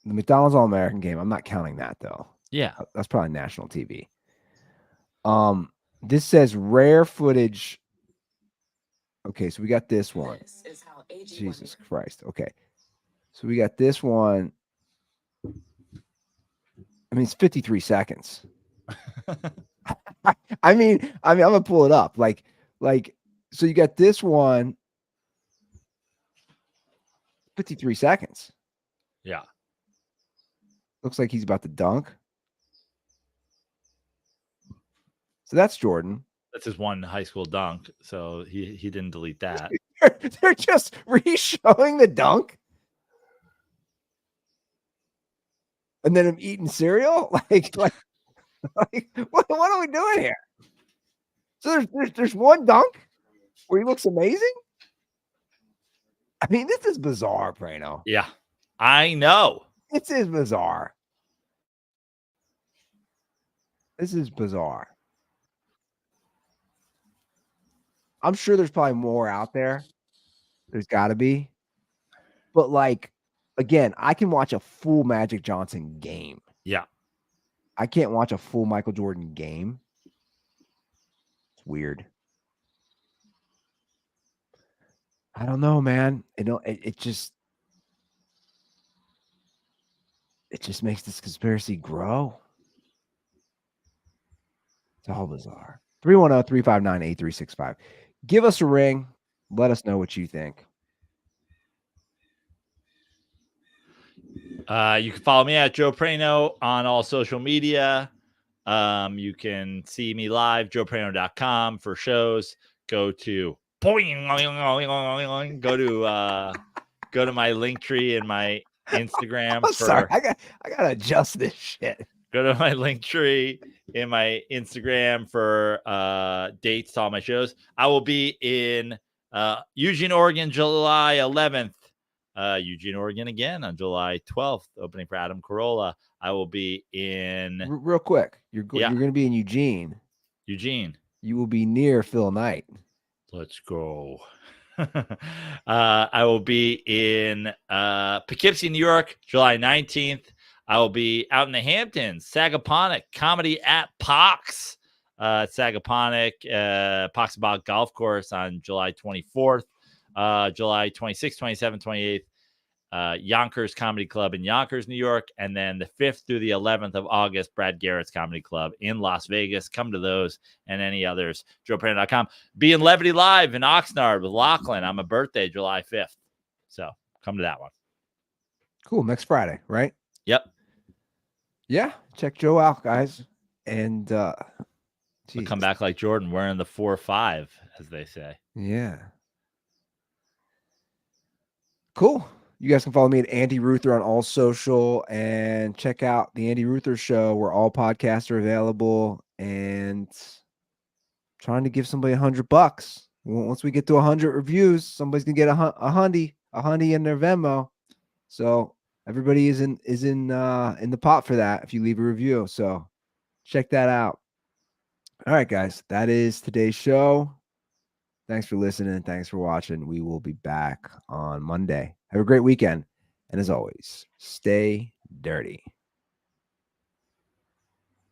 the McDonald's All-American game. I'm not counting that, though. Yeah. That's probably national TV. This says rare footage. Okay, so we got this one. Jesus Christ. Okay. So we got this one. I mean, it's 53 seconds. I mean, I'm gonna pull it up. Like, so you got this one. 53 seconds. Yeah. Looks like he's about to dunk. So that's Jordan. That's his one high school dunk. So he didn't delete that. They're just re-showing the dunk. And then I'm eating cereal. Like what are we doing here? So there's one dunk where he looks amazing. I mean, this is bizarre, Prano. Yeah, I know. This is bizarre. This is bizarre. I'm sure there's probably more out there. There's got to be. But, like, again, I can watch a full Magic Johnson game. Yeah. I can't watch a full Michael Jordan game. It's weird. I don't know, man. It just makes this conspiracy grow. It's all bizarre. 310-359-8365. Give us a ring. Let us know what you think. You can follow me at Joe Prano on all social media. You can see me live, joeprano.com for shows. Go to go to my link tree in my Instagram. I'm sorry. I gotta adjust this shit. Go to my link tree in my Instagram for dates to all my shows. I will be in Eugene, Oregon, July 11th. Eugene, Oregon again on July 12th, opening for Adam Carolla. I will be in real quick. You're going to be in Eugene. You will be near Phil Knight. Let's go. I will be in Poughkeepsie, New York, July 19th. I will be out in the Hamptons, Sagaponack, comedy at Pox. Sagaponack, Pox About Golf Course on July 24th, July 26th, 27th, 28th Yonkers Comedy Club in Yonkers, New York. And then the 5th through the 11th of August, Brad Garrett's Comedy Club in Las Vegas. Come to those and any others. JoeParano.com. Be in Levity Live in Oxnard with Lachlan on my birthday, July 5th. So come to that one. Cool. Next Friday, right? Yep. Yeah. Check Joe out, guys. And We'll come back like Jordan wearing the 4-5, as they say. Yeah. Cool. You guys can follow me at Andy Ruther on all social and check out the Andy Ruther Show where all podcasts are available, and trying to give somebody $100. Once we get to 100 reviews, somebody's gonna get a hundy in their Venmo. So everybody is in the pot for that if you leave a review. So check that out. All right, guys, that is today's show. Thanks for listening. Thanks for watching. We will be back on Monday. Have a great weekend. And as always, stay dirty.